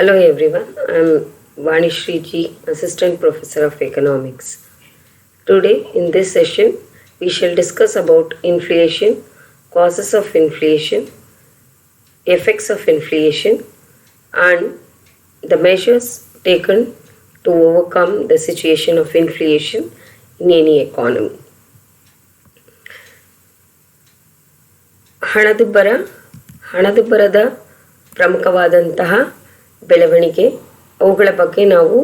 Hello everyone, I am Vanishri Ji, Assistant Professor of Economics. Today in this session we shall discuss about inflation, causes of inflation, effects of inflation and the measures taken to overcome the situation of inflation in any economy. ಹಣದುಬ್ಬರದ ಪ್ರಮುಖವಾದಂತಹ ಬೆಳವಣಿಗೆ ಅವುಗಳ ಬಗ್ಗೆ ನಾವು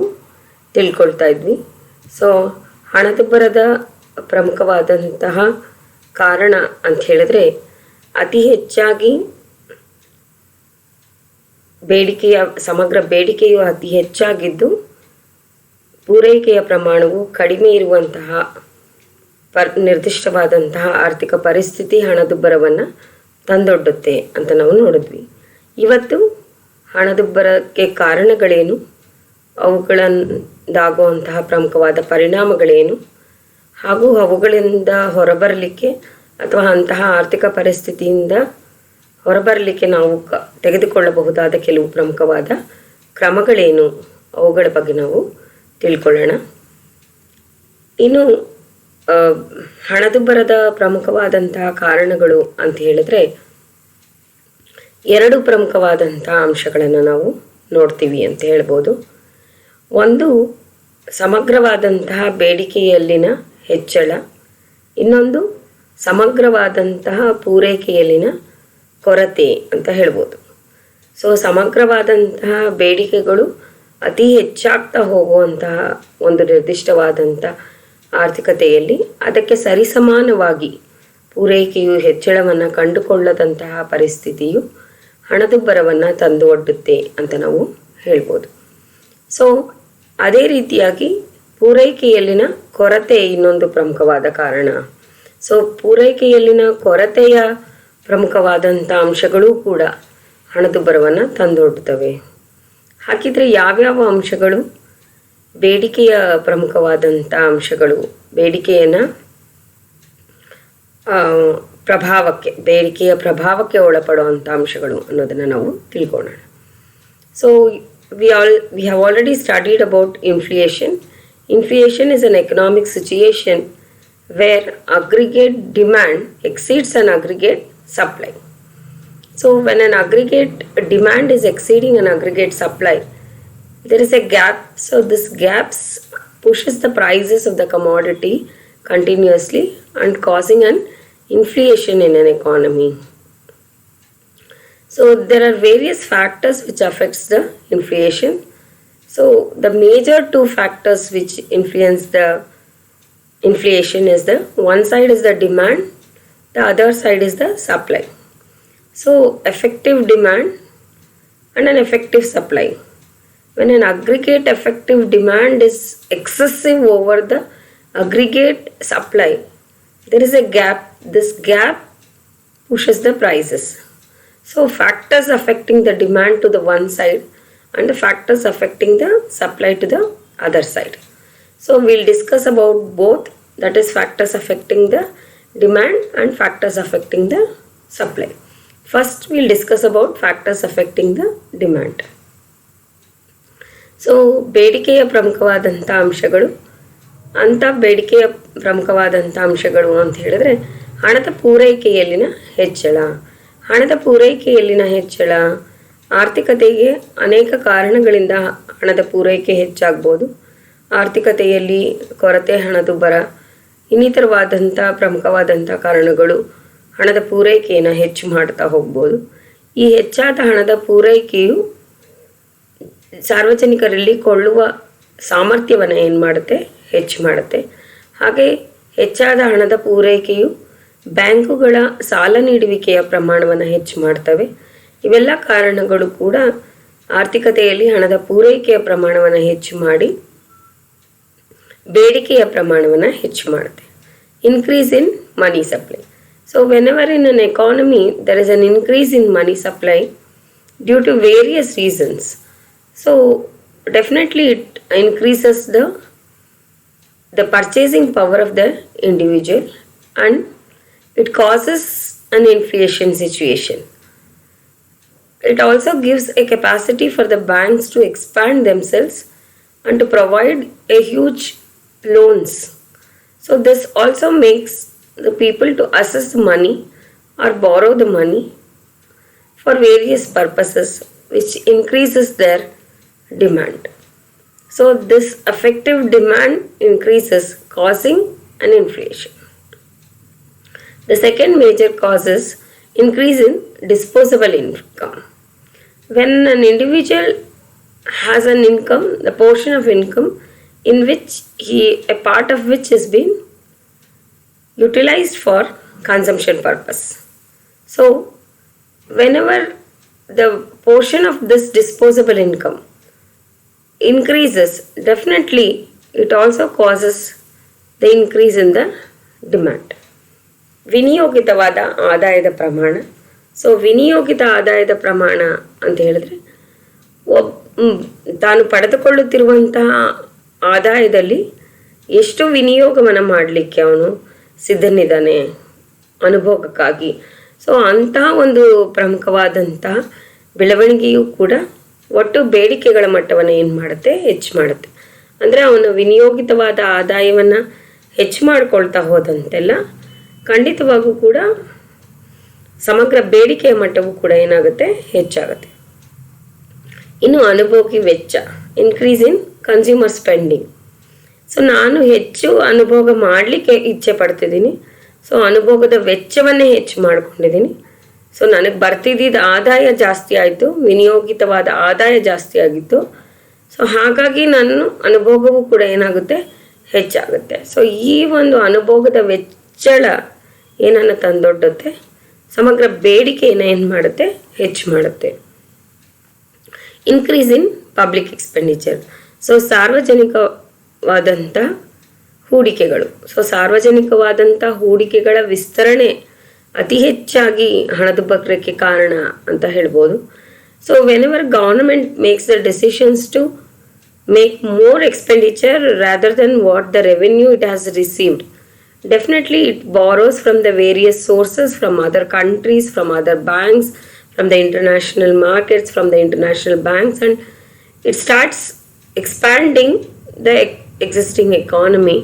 ತಿಳ್ಕೊಳ್ತಾ ಇದ್ವಿ. So ಹಣದುಬ್ಬರದ ಪ್ರಮುಖವಾದಂತಹ ಕಾರಣ ಅಂತ ಹೇಳಿದ್ರೆ ಅತಿ ಹೆಚ್ಚಾಗಿ ಸಮಗ್ರ ಬೇಡಿಕೆಯು ಅತಿ ಹೆಚ್ಚಾಗಿದ್ದು ಪೂರೈಕೆಯ ಪ್ರಮಾಣವು ಕಡಿಮೆ ಇರುವಂತಹ ನಿರ್ದಿಷ್ಟವಾದಂತಹ ಆರ್ಥಿಕ ಪರಿಸ್ಥಿತಿ ಹಣದುಬ್ಬರವನ್ನು ತಂದೊಡ್ಡುತ್ತೆ ಅಂತ ನಾವು ನೋಡಿದ್ವಿ. ಇವತ್ತು ಹಣದುಬ್ಬರಕ್ಕೆ ಕಾರಣಗಳೇನು, ಅವುಗಳಿಂದಾಗುವಂತಹ ಪ್ರಮುಖವಾದ ಪರಿಣಾಮಗಳೇನು ಹಾಗೂ ಅವುಗಳಿಂದ ಹೊರಬರಲಿಕ್ಕೆ ಅಥವಾ ಅಂತಹ ಆರ್ಥಿಕ ಪರಿಸ್ಥಿತಿಯಿಂದ ಹೊರಬರಲಿಕ್ಕೆ ನಾವು ತೆಗೆದುಕೊಳ್ಳಬಹುದಾದ ಕೆಲವು ಪ್ರಮುಖವಾದ ಕ್ರಮಗಳೇನು ಅವುಗಳ ಬಗ್ಗೆ ನಾವು ತಿಳ್ಕೊಳ್ಳೋಣ. ಇನ್ನು ಹಣದುಬ್ಬರದ ಪ್ರಮುಖವಾದಂತಹ ಕಾರಣಗಳು ಅಂತ ಹೇಳಿದ್ರೆ ಎರಡು ಪ್ರಮುಖವಾದಂತಹ ಅಂಶಗಳನ್ನು ನಾವು ನೋಡ್ತೀವಿ ಅಂತ ಹೇಳ್ಬೋದು. ಒಂದು ಸಮಗ್ರವಾದಂತಹ ಬೇಡಿಕೆಯಲ್ಲಿನ ಹೆಚ್ಚಳ, ಇನ್ನೊಂದು ಸಮಗ್ರವಾದಂತಹ ಪೂರೈಕೆಯಲ್ಲಿನ ಕೊರತೆ ಅಂತ ಹೇಳ್ಬೋದು. ಸೊ ಸಮಗ್ರವಾದಂತಹ ಬೇಡಿಕೆಗಳು ಅತಿ ಹೆಚ್ಚಾಗ್ತಾ ಹೋಗುವಂತಹ ಒಂದು ನಿರ್ದಿಷ್ಟವಾದಂಥ ಆರ್ಥಿಕತೆಯಲ್ಲಿ ಅದಕ್ಕೆ ಸರಿಸಮಾನವಾಗಿ ಪೂರೈಕೆಯು ಹೆಚ್ಚಳವನ್ನು ಕಂಡುಕೊಳ್ಳದಂತಹ ಪರಿಸ್ಥಿತಿಯು ಹಣದುಬ್ಬರವನ್ನು ತಂದು ಒಡ್ಡುತ್ತೆ ಅಂತ ನಾವು ಹೇಳ್ಬೋದು. ಸೊ ಅದೇ ರೀತಿಯಾಗಿ ಪೂರೈಕೆಯಲ್ಲಿನ ಕೊರತೆ ಇನ್ನೊಂದು ಪ್ರಮುಖವಾದ ಕಾರಣ. ಸೊ ಪೂರೈಕೆಯಲ್ಲಿನ ಕೊರತೆಯ ಪ್ರಮುಖವಾದಂಥ ಅಂಶಗಳೂ ಕೂಡ ಹಣದುಬ್ಬರವನ್ನು ತಂದೊಡ್ಡುತ್ತವೆ. ಹಾಗಿದ್ರೆ ಯಾವ್ಯಾವ ಅಂಶಗಳು ಬೇಡಿಕೆಯ ಪ್ರಮುಖವಾದಂಥ ಅಂಶಗಳು, ಬೇಡಿಕೆಯ ಪ್ರಭಾವಕ್ಕೆ ಒಳಪಡುವಂಥ ಅಂಶಗಳು ಅನ್ನೋದನ್ನು ನಾವು ತಿಳ್ಕೊಳ್ಳೋಣ. So we have already studied about inflation. Inflation is an economic situation where aggregate demand exceeds an aggregate supply. So when an aggregate demand is exceeding an aggregate supply, there is a gap. So this gaps pushes the prices of the commodity continuously and causing an inflation in an economy. So there are various factors which affects the inflation. So the major two factors which influence the inflation is the one side is the demand, the other side is the supply. So effective demand and an effective supply. When an aggregate effective demand is excessive over the aggregate supply, there is a gap. This gap pushes the prices. So factors affecting the demand to the one side and the factors affecting the supply to the other side. So we'll discuss about both, that is factors affecting the demand and factors affecting the supply. First we'll discuss about factors affecting the demand. So ಬೇಡಿಕೆಯ ಪ್ರಮುಖವಾದಂಥ ಅಂಶಗಳು, ಬೇಡಿಕೆಯ ಪ್ರಮುಖವಾದಂಥ ಅಂಶಗಳು ಅಂತ ಹೇಳಿದ್ರೆ ಹಣದ ಪೂರೈಕೆಯಲ್ಲಿನ ಹೆಚ್ಚಳ. ಹಣದ ಪೂರೈಕೆಯಲ್ಲಿನ ಹೆಚ್ಚಳ, ಆರ್ಥಿಕತೆಗೆ ಅನೇಕ ಕಾರಣಗಳಿಂದ ಹಣದ ಪೂರೈಕೆ ಹೆಚ್ಚಾಗ್ಬೋದು. ಆರ್ಥಿಕತೆಯಲ್ಲಿ ಕೊರತೆ, ಹಣದುಬ್ಬರ ಇನ್ನಿತರವಾದಂಥ ಪ್ರಮುಖವಾದಂಥ ಕಾರಣಗಳು ಹಣದ ಪೂರೈಕೆಯನ್ನು ಹೆಚ್ಚು ಮಾಡ್ತಾ ಹೋಗ್ಬೋದು. ಈ ಹೆಚ್ಚಾದ ಹಣದ ಪೂರೈಕೆಯು ಸಾರ್ವಜನಿಕರಲ್ಲಿ ಕೊಳ್ಳುವ ಸಾಮರ್ಥ್ಯವನ್ನು ಏನು ಮಾಡುತ್ತೆ, ಹೆಚ್ಚು ಮಾಡುತ್ತೆ. ಹಾಗೆ ಹೆಚ್ಚಾದ ಹಣದ ಪೂರೈಕೆಯು ಬ್ಯಾಂಕುಗಳ ಸಾಲ ನೀಡುವಿಕೆಯ ಪ್ರಮಾಣವನ್ನು ಹೆಚ್ಚು ಮಾಡ್ತವೆ. ಇವೆಲ್ಲ ಕಾರಣಗಳು ಕೂಡ ಆರ್ಥಿಕತೆಯಲ್ಲಿ ಹಣದ ಪೂರೈಕೆಯ ಪ್ರಮಾಣವನ್ನು ಹೆಚ್ಚು ಮಾಡಿ ಬೇಡಿಕೆಯ ಪ್ರಮಾಣವನ್ನು ಹೆಚ್ಚು ಮಾಡುತ್ತೆ. Increase in money supply. So whenever in an economy there is an increase in money supply due to various reasons. So definitely it increases the purchasing power of the individual and it causes an inflation situation. It also gives a capacity for the banks to expand themselves and to provide a huge loans. So this also makes the people to assess the money or borrow the money for various purposes, which increases their demand. So this effective demand increases, causing an inflation. The second major cause is increase in disposable income. When an individual has an income, the portion of income in which a part of which is being utilized for consumption purpose. So whenever the portion of this disposable income increases, definitely it also causes the increase in the demand. ವಿನಿಯೋಗಿತವಾದ ಆದಾಯದ ಪ್ರಮಾಣ. So ವಿನಿಯೋಗಿತ ಆದಾಯದ ಪ್ರಮಾಣ ಅಂತ ಹೇಳಿದ್ರೆ ತಾನು ಪಡೆದುಕೊಳ್ಳುತ್ತಿರುವಂತಹ ಆದಾಯದಲ್ಲಿ ಎಷ್ಟು ವಿನಿಯೋಗವನ್ನು ಮಾಡಲಿಕ್ಕೆ ಅವನು ಸಿದ್ಧನಿದ್ದಾನೆ ಅನುಭೋಗಕ್ಕಾಗಿ. ಸೊ ಅಂತಹ ಒಂದು ಪ್ರಮುಖವಾದಂತಹ ಬೆಳವಣಿಗೆಯೂ ಕೂಡ ಒಟ್ಟು ಬೇಡಿಕೆಗಳ ಮಟ್ಟವನ್ನು ಏನು ಮಾಡುತ್ತೆ, ಹೆಚ್ಚು ಮಾಡುತ್ತೆ. ಅಂದರೆ ಅವನು ವಿನಿಯೋಗಿತವಾದ ಆದಾಯವನ್ನು ಹೆಚ್ಚು ಮಾಡ್ಕೊಳ್ತಾ ಹೋದಂತೆಲ್ಲ ಖಂಡಿತವಾಗೂ ಕೂಡ ಸಮಗ್ರ ಬೇಡಿಕೆಯ ಮಟ್ಟವೂ ಕೂಡ ಏನಾಗುತ್ತೆ, ಹೆಚ್ಚಾಗುತ್ತೆ. ಇನ್ನು ಅನುಭೋಗಿ ವೆಚ್ಚ, increase in consumer spending. So ನಾನು ಹೆಚ್ಚು ಅನುಭೋಗ ಮಾಡಲಿಕ್ಕೆ ಇಚ್ಛೆ ಪಡ್ತಿದ್ದೀನಿ. ಸೊ ಅನುಭೋಗದ ವೆಚ್ಚವನ್ನೇ ಹೆಚ್ಚು ಮಾಡ್ಕೊಂಡಿದ್ದೀನಿ. ಸೊ ನನಗೆ ಬರ್ತಿದ್ದ ಆದಾಯ ಜಾಸ್ತಿ ಆಯಿತು, ವಿನಿಯೋಗಿತವಾದ ಆದಾಯ ಜಾಸ್ತಿ ಆಗಿತ್ತು. ಸೊ ಹಾಗಾಗಿ ನನ್ನ ಅನುಭೋಗವೂ ಕೂಡ ಏನಾಗುತ್ತೆ, ಹೆಚ್ಚಾಗುತ್ತೆ. ಸೊ ಈ ಒಂದು ಅನುಭೋಗದ ವೆಚ್ಚಳ ಏನನ್ನು ತಂದೊಡ್ಡುತ್ತೆ, ಸಮಗ್ರ ಬೇಡಿಕೆಯನ್ನು ಏನು ಮಾಡುತ್ತೆ, ಹೆಚ್ಚು ಮಾಡುತ್ತೆ. Increase in public expenditure. So ಸಾರ್ವಜನಿಕವಾದಂಥ ಹೂಡಿಕೆಗಳು. ಸೊ ಸಾರ್ವಜನಿಕವಾದಂಥ ಹೂಡಿಕೆಗಳ ವಿಸ್ತರಣೆ ಅತಿ ಹೆಚ್ಚಾಗಿ ಹಣದುಬ್ಬರಕ್ಕೆ ಕಾರಣ ಅಂತ ಹೇಳ್ಬೋದು. So whenever government makes the decisions to make more expenditure rather than what the revenue it has received, definitely it borrows from the various sources, from other countries, from other banks, from the international markets, from the international banks, and it starts expanding the existing economy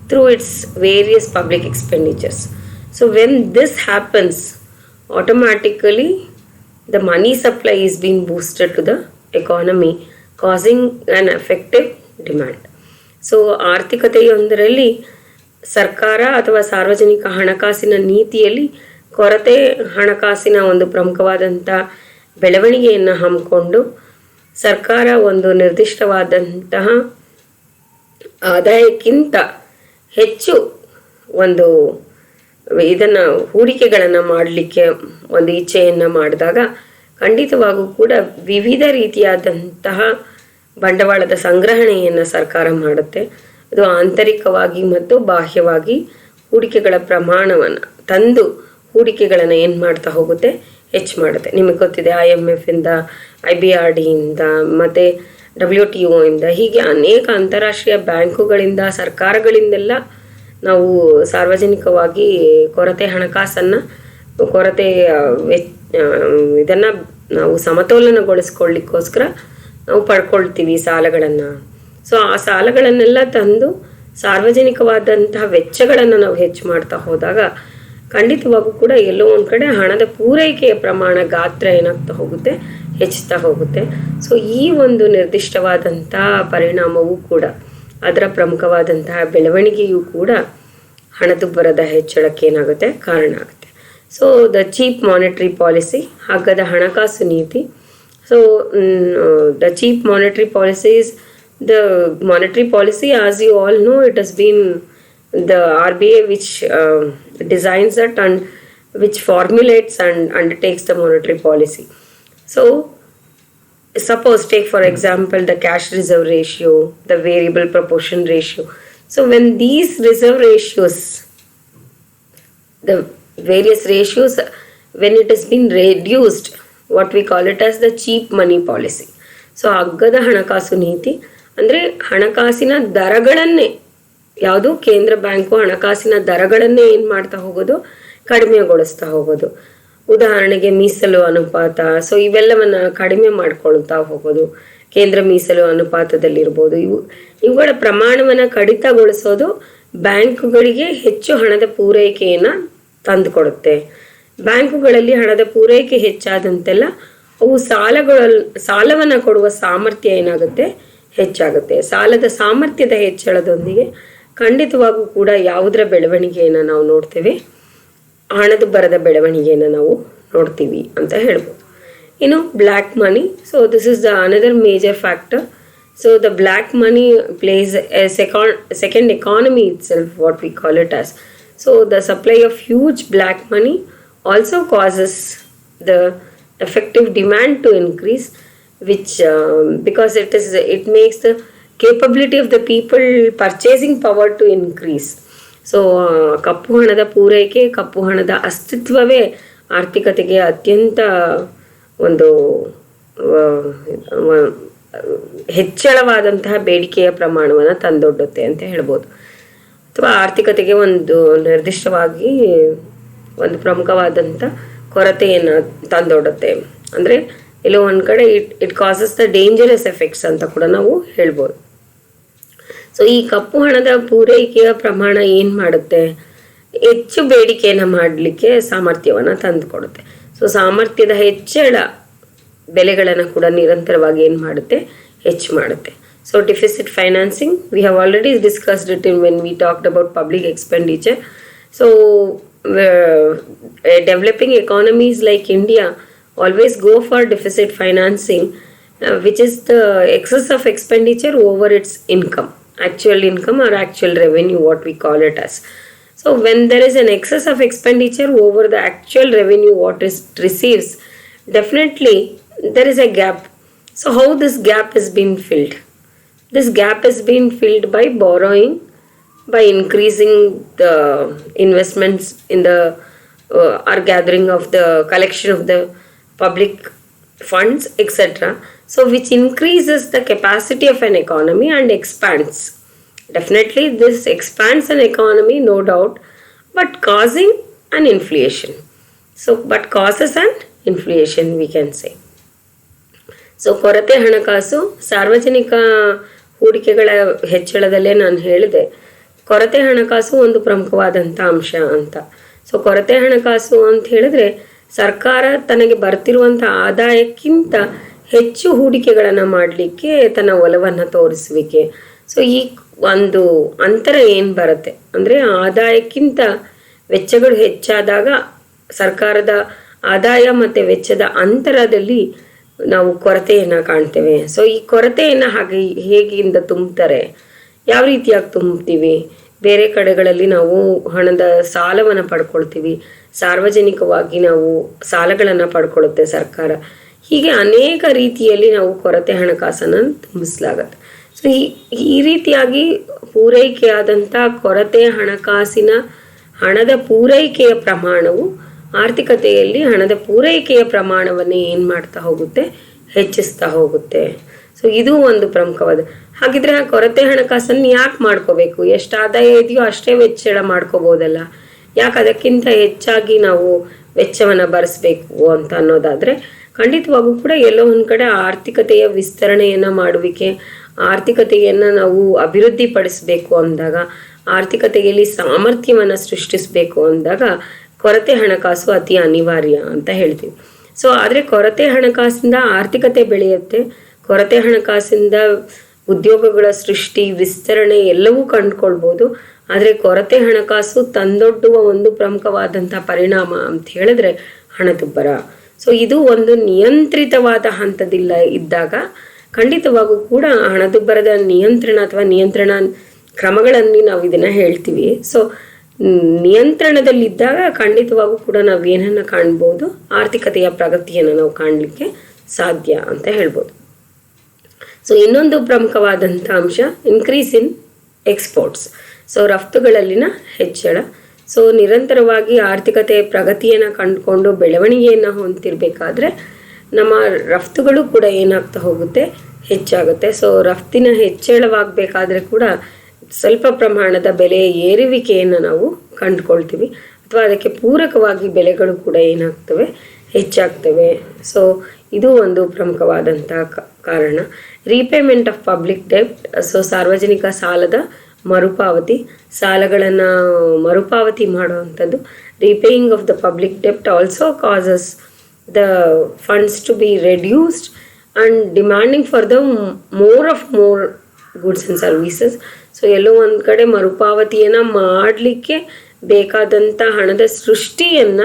through its various public expenditures. So when this happens, automatically the money supply is being boosted to the economy, causing an effective demand. So ಆರ್ಥಿಕತೆಯೊಂದರಲ್ಲಿ ಸರ್ಕಾರ ಅಥವಾ ಸಾರ್ವಜನಿಕ ಹಣಕಾಸಿನ ನೀತಿಯಲ್ಲಿ ಕೊರತೆ ಹಣಕಾಸಿನ ಒಂದು ಪ್ರಮುಖವಾದಂಥ ಬೆಳವಣಿಗೆಯನ್ನು ಹಮ್ಮಿಕೊಂಡು ಸರ್ಕಾರ ಒಂದು ನಿರ್ದಿಷ್ಟವಾದಂತಹ ಆದಾಯಕ್ಕಿಂತ ಹೆಚ್ಚು ಒಂದು ಇದನ್ನು ಹೂಡಿಕೆಗಳನ್ನು ಮಾಡಲಿಕ್ಕೆ ಒಂದು ಇಚ್ಛೆಯನ್ನು ಮಾಡಿದಾಗ ಖಂಡಿತವಾಗೂ ಕೂಡ ವಿವಿಧ ರೀತಿಯಾದಂತಹ ಬಂಡವಾಳದ ಸಂಗ್ರಹಣೆಯನ್ನು ಸರ್ಕಾರ ಮಾಡುತ್ತೆ. ಅದು ಆಂತರಿಕವಾಗಿ ಮತ್ತು ಬಾಹ್ಯವಾಗಿ ಹೂಡಿಕೆಗಳ ಪ್ರಮಾಣವನ್ನು ತಂದು ಹೂಡಿಕೆಗಳನ್ನು ಏನು ಮಾಡ್ತಾ ಹೋಗುತ್ತೆ, ಹೆಚ್ಚು ಮಾಡುತ್ತೆ. ನಿಮಗೆ ಗೊತ್ತಿದೆ IMF ಇಂದ, IBRD ಇಂದ, ಮತ್ತು WTO ಇಂದ, ಹೀಗೆ ಅನೇಕ ಅಂತಾರಾಷ್ಟ್ರೀಯ ಬ್ಯಾಂಕುಗಳಿಂದ, ಸರ್ಕಾರಗಳಿಂದೆಲ್ಲ ನಾವು ಸಾರ್ವಜನಿಕವಾಗಿ ಕೊರತೆ ಹಣಕಾಸನ್ನು, ಕೊರತೆ ಇದನ್ನು ನಾವು ಸಮತೋಲನಗೊಳಿಸ್ಕೊಳ್ಳಿಕ್ಕೋಸ್ಕರ ನಾವು ಪಡ್ಕೊಳ್ತೀವಿ ಸಾಲಗಳನ್ನು. ಸೊ ಆ ಸಾಲಗಳನ್ನೆಲ್ಲ ತಂದು ಸಾರ್ವಜನಿಕವಾದಂತಹ ವೆಚ್ಚಗಳನ್ನು ನಾವು ಹೆಚ್ಚು ಮಾಡ್ತಾ ಹೋದಾಗ ಖಂಡಿತವಾಗೂ ಕೂಡ ಎಲ್ಲೋ ಒಂದು ಕಡೆ ಹಣದ ಪೂರೈಕೆಯ ಪ್ರಮಾಣ, ಗಾತ್ರ ಏನಾಗ್ತಾ ಹೋಗುತ್ತೆ, ಹೆಚ್ಚುತ್ತಾ ಹೋಗುತ್ತೆ. ಸೊ ಈ ಒಂದು ನಿರ್ದಿಷ್ಟವಾದಂತಹ ಪರಿಣಾಮವೂ ಕೂಡ, ಅದರ ಪ್ರಮುಖವಾದಂತಹ ಬೆಳವಣಿಗೆಯೂ ಕೂಡ ಹಣದುಬ್ಬರದ ಹೆಚ್ಚಳಕ್ಕೆ ಏನಾಗುತ್ತೆ, ಕಾರಣ ಆಗುತ್ತೆ. So the cheap monetary policy, ಹಗ್ಗದ ಹಣಕಾಸು ನೀತಿ. So the cheap monetary policy is the monetary policy, as you all know, it has been the RBI which designs it and which formulates and undertakes the monetary policy. So suppose, take for example the cash reserve ratio, the variable proportion ratio. So when these reserve ratios, the various ratios, when it has been reduced, what we call it as the cheap money policy. So ಅಗ್ಗದ ಹಣಕಾಸು ನೀತಿ ಅಂದರೆ ಹಣಕಾಸಿನ ದರಗಳನ್ನೇ, ಯಾವುದು ಕೇಂದ್ರ bank ಹಣಕಾಸಿನ ದರಗಳನ್ನೇ ಏನು ಮಾಡ್ತಾ ಹೋಗೋದು, ಕಡಿಮೆಗೊಳಿಸ್ತಾ ಹೋಗೋದು. ಉದಾಹರಣೆಗೆ ಮೀಸಲು ಅನುಪಾತ. ಸೊ ಇವೆಲ್ಲವನ್ನು ಕಡಿಮೆ ಮಾಡ್ಕೊಳ್ತಾ ಹೋಗೋದು, ಕೇಂದ್ರ ಮೀಸಲು ಅನುಪಾತದಲ್ಲಿರ್ಬೋದು. ಇವುಗಳ ಪ್ರಮಾಣವನ್ನು ಕಡಿತಗೊಳಿಸೋದು ಬ್ಯಾಂಕುಗಳಿಗೆ ಹೆಚ್ಚು ಹಣದ ಪೂರೈಕೆಯನ್ನು ತಂದುಕೊಡುತ್ತೆ. ಬ್ಯಾಂಕುಗಳಲ್ಲಿ ಹಣದ ಪೂರೈಕೆ ಹೆಚ್ಚಾದಂತೆಲ್ಲ ಅವು ಸಾಲವನ್ನು ಕೊಡುವ ಸಾಮರ್ಥ್ಯ ಏನಾಗುತ್ತೆ, ಹೆಚ್ಚಾಗುತ್ತೆ. ಸಾಲದ ಸಾಮರ್ಥ್ಯದ ಹೆಚ್ಚಳದೊಂದಿಗೆ ಖಂಡಿತವಾಗೂ ಕೂಡ ಯಾವುದರ ಬೆಳವಣಿಗೆಯನ್ನು ನಾವು ನೋಡ್ತೇವೆ, ಹಣದುಬ್ಬರದ ಬೆಳವಣಿಗೆಯನ್ನು ನಾವು ನೋಡ್ತೀವಿ ಅಂತ ಹೇಳ್ಬೋದು. ಇನ್ನು black money. So this is the another major factor. So the black money place A second economy itself, what we call it as. So the supply of huge black money also causes the effective demand to increase, which because it makes the capability of the people purchasing power to increase. So ಕಪ್ಪು ಹಣದ ಪೂರೈಕೆ, ಕಪ್ಪು ಹಣದ ಅಸ್ತಿತ್ವವೇ ಆರ್ಥಿಕತೆಗೆ ಅತ್ಯಂತ ಒಂದು ಹೆಚ್ಚಳವಾದಂತಹ ಬೇಡಿಕೆಯ ಪ್ರಮಾಣವನ್ನು ತಂದೊಡ್ಡುತ್ತೆ ಅಂತ ಹೇಳ್ಬೋದು. ಅಥವಾ ಆರ್ಥಿಕತೆಗೆ ಒಂದು ನಿರ್ದಿಷ್ಟವಾಗಿ ಒಂದು ಪ್ರಮುಖವಾದಂಥ ಕೊರತೆಯನ್ನು ತಂದೊಡ್ಡುತ್ತೆ. ಅಂದರೆ ಎಲ್ಲೋ ಒಂದು ಕಡೆ it causes the dangerous effects ಅಂತ ಕೂಡ ನಾವು ಹೇಳ್ಬೋದು. ಸೊ ಈ ಕಪ್ಪು ಹಣದ ಪೂರೈಕೆಯ ಪ್ರಮಾಣ ಏನು ಮಾಡುತ್ತೆ, ಹೆಚ್ಚು ಬೇಡಿಕೆಯನ್ನು ಮಾಡಲಿಕ್ಕೆ ಸಾಮರ್ಥ್ಯವನ್ನು ತಂದುಕೊಡುತ್ತೆ. ಸೊ ಸಾಮರ್ಥ್ಯದ ಹೆಚ್ಚಳ ಬೆಲೆಗಳನ್ನು ಕೂಡ ನಿರಂತರವಾಗಿ ಏನು ಮಾಡುತ್ತೆ, ಹೆಚ್ಚು ಮಾಡುತ್ತೆ. So deficit financing, we have already discussed it in when we talked about public expenditure. So developing economies like India always go for deficit financing, which is the excess of expenditure over its income, actual income or actual revenue, what we call it as. So when there is an excess of expenditure over the actual revenue what is receives, definitely there is a gap. So how this gap is being filled? This gap is being filled by borrowing, by increasing the investments in the or gathering of the collection of the public funds, etc. So which increases the capacity of an economy and expands. Definitely this expands an economy, no doubt, but causing an inflation. So but causes an inflation, we can say. So ಕೊರತೆ ಹಣಕಾಸು, ಸಾರ್ವಜನಿಕ ಹೂಡಿಕೆಗಳ ಹೆಚ್ಚಳದಲ್ಲೇ ನಾನು ಹೇಳಿದೆ, ಕೊರತೆ ಹಣಕಾಸು ಒಂದು ಪ್ರಮುಖವಾದಂಥ ಅಂಶ ಅಂತ. ಸೊ ಕೊರತೆ ಹಣಕಾಸು ಅಂತ ಹೇಳಿದ್ರೆ ಸರ್ಕಾರ ತನಗೆ ಬರ್ತಿರುವಂಥ ಆದಾಯಕ್ಕಿಂತ ಹೆಚ್ಚು ಹೂಡಿಕೆಗಳನ್ನು ಮಾಡಲಿಕ್ಕೆ ತನ್ನ ಒಲವನ್ನು ತೋರಿಸುವಿಕೆ. ಸೊ ಈ ಒಂದು ಅಂತರ ಏನು ಬರುತ್ತೆ ಅಂದರೆ, ಆದಾಯಕ್ಕಿಂತ ವೆಚ್ಚಗಳು ಹೆಚ್ಚಾದಾಗ ಸರ್ಕಾರದ ಆದಾಯ ಮತ್ತು ವೆಚ್ಚದ ಅಂತರದಲ್ಲಿ ನಾವು ಕೊರತೆಯನ್ನು ಕಾಣ್ತೇವೆ. ಸೊ ಈ ಕೊರತೆಯನ್ನು ಹೇಗಿಂದ ತುಂಬ್ತಾರೆ, ಯಾವ ರೀತಿಯಾಗಿ ತುಂಬ್ತೀವಿ? ಬೇರೆ ಕಡೆಗಳಲ್ಲಿ ನಾವು ಹಣದ ಸಾಲವನ್ನು ಪಡ್ಕೊಳ್ತೀವಿ, ಸಾರ್ವಜನಿಕವಾಗಿ ನಾವು ಸಾಲಗಳನ್ನು ಪಡ್ಕೊಳ್ಳುತ್ತೆ ಸರ್ಕಾರ. ಹೀಗೆ ಅನೇಕ ರೀತಿಯಲ್ಲಿ ನಾವು ಕೊರತೆ ಹಣಕಾಸನ್ನು ತುಂಬಿಸಲಾಗತ್ತೆ. ಸೊ ಈ ರೀತಿಯಾಗಿ ಪೂರೈಕೆಯಾದಂಥ ಕೊರತೆ ಹಣಕಾಸಿನ ಹಣದ ಪೂರೈಕೆಯ ಪ್ರಮಾಣವು ಆರ್ಥಿಕತೆಯಲ್ಲಿ ಹಣದ ಪೂರೈಕೆಯ ಪ್ರಮಾಣವನ್ನೇ ಏನು ಮಾಡ್ತಾ ಹೋಗುತ್ತೆ, ಹೆಚ್ಚಿಸ್ತಾ ಹೋಗುತ್ತೆ. ಸೊ ಇದು ಒಂದು ಪ್ರಮುಖವಾದ. ಹಾಗಿದ್ರೆ ಕೊರತೆ ಹಣಕಾಸನ್ನು ಯಾಕೆ ಮಾಡ್ಕೋಬೇಕು? ಎಷ್ಟು ಆದಾಯ ಇದೆಯೋ ಅಷ್ಟೇ ವೆಚ್ಚ ಮಾಡ್ಕೋಬೋದಲ್ಲ, ಯಾಕೆ ಅದಕ್ಕಿಂತ ಹೆಚ್ಚಾಗಿ ನಾವು ವೆಚ್ಚವನ್ನು ಭರಿಸಬೇಕು ಅಂತ ಅನ್ನೋದಾದರೆ, ಖಂಡಿತವಾಗೂ ಕೂಡ ಎಲ್ಲೋ ಒಂದು ಕಡೆ ಆರ್ಥಿಕತೆಯ ವಿಸ್ತರಣೆಯನ್ನು ಮಾಡುವಿಕೆ, ಆರ್ಥಿಕತೆಯನ್ನು ನಾವು ಅಭಿವೃದ್ಧಿಪಡಿಸಬೇಕು ಅಂದಾಗ, ಆರ್ಥಿಕತೆಯಲ್ಲಿ ಸಾಮರ್ಥ್ಯವನ್ನು ಸೃಷ್ಟಿಸಬೇಕು ಅಂದಾಗ ಕೊರತೆ ಹಣಕಾಸು ಅತಿ ಅನಿವಾರ್ಯ ಅಂತ ಹೇಳ್ತೀವಿ. ಸೊ ಆದರೆ ಕೊರತೆ ಹಣಕಾಸಿಂದ ಆರ್ಥಿಕತೆ ಬೆಳೆಯುತ್ತೆ, ಕೊರತೆ ಹಣಕಾಸಿಂದ ಉದ್ಯೋಗಗಳ ಸೃಷ್ಟಿ, ವಿಸ್ತರಣೆ ಎಲ್ಲವೂ ಕಂಡುಕೊಳ್ಬೋದು. ಆದರೆ ಕೊರತೆ ಹಣಕಾಸು ತಂದೊಡ್ಡುವ ಒಂದು ಪ್ರಮುಖವಾದಂಥ ಪರಿಣಾಮ ಅಂತ ಹೇಳಿದ್ರೆ ಹಣದುಬ್ಬರ. ಸೊ ಇದು ಒಂದು ನಿಯಂತ್ರಿತವಾದ ಹಂತದಿಲ್ಲ ಇದ್ದಾಗ ಖಂಡಿತವಾಗೂ ಕೂಡ ಹಣದುಬ್ಬರದ ನಿಯಂತ್ರಣ ಅಥವಾ ನಿಯಂತ್ರಣ ಕ್ರಮಗಳಲ್ಲಿ ನಾವು ಇದನ್ನು ಹೇಳ್ತೀವಿ. ಸೊ ನಿಯಂತ್ರಣದಲ್ಲಿದ್ದಾಗ ಖಂಡಿತವಾಗೂ ಕೂಡ ನಾವು ಏನನ್ನು ಕಾಣ್ಬೋದು, ಆರ್ಥಿಕತೆಯ ಪ್ರಗತಿಯನ್ನು ನಾವು ಕಾಣಲಿಕ್ಕೆ ಸಾಧ್ಯ ಅಂತ ಹೇಳ್ಬೋದು. ಸೊ ಇನ್ನೊಂದು ಪ್ರಮುಖವಾದಂಥ ಅಂಶ ಇನ್ಕ್ರೀಸ್ ಇನ್ ಎಕ್ಸ್ಪೋರ್ಟ್ಸ್. ಸೊ ರಫ್ತುಗಳಲ್ಲಿನ ಹೆಚ್ಚಳ. ಸೊ ನಿರಂತರವಾಗಿ ಆರ್ಥಿಕತೆ ಪ್ರಗತಿಯನ್ನು ಕಂಡುಕೊಂಡು ಬೆಳವಣಿಗೆಯನ್ನು ಹೊಂದಿರಬೇಕಾದ್ರೆ ನಮ್ಮ ರಫ್ತುಗಳು ಕೂಡ ಏನಾಗ್ತಾ ಹೋಗುತ್ತೆ, ಹೆಚ್ಚಾಗುತ್ತೆ. ಸೊ ರಫ್ತಿನ ಹೆಚ್ಚಳವಾಗಬೇಕಾದ್ರೆ ಕೂಡ ಸ್ವಲ್ಪ ಪ್ರಮಾಣದ ಬೆಲೆ ಏರುವಿಕೆಯನ್ನು ನಾವು ಕಂಡುಕೊಳ್ತೀವಿ ಅಥವಾ ಅದಕ್ಕೆ ಪೂರಕವಾಗಿ ಬೆಲೆಗಳು ಕೂಡ ಏನಾಗ್ತವೆ, ಹೆಚ್ಚಾಗ್ತವೆ. ಸೊ ಇದು ಒಂದು ಪ್ರಮುಖವಾದಂಥ ಕಾರಣ. ರೀಪೇಮೆಂಟ್ ಆಫ್ ಪಬ್ಲಿಕ್ ಡೆಬ್ಟ್, ಸೊ ಸಾರ್ವಜನಿಕ ಸಾಲದ ಮರುಪಾವತಿ, ಸಾಲಗಳನ್ನು ಮರುಪಾವತಿ ಮಾಡುವಂಥದ್ದು. ರೀಪೇಯಿಂಗ್ ಆಫ್ ದ ಪಬ್ಲಿಕ್ ಡೆಬ್ಟ್ also causes the funds to be reduced and demanding for the more goods and services. So ಎಲ್ಲೋ ಒಂದು ಕಡೆ ಮರುಪಾವತಿಯನ್ನು ಮಾಡಲಿಕ್ಕೆ ಬೇಕಾದಂಥ ಹಣದ ಸೃಷ್ಟಿಯನ್ನು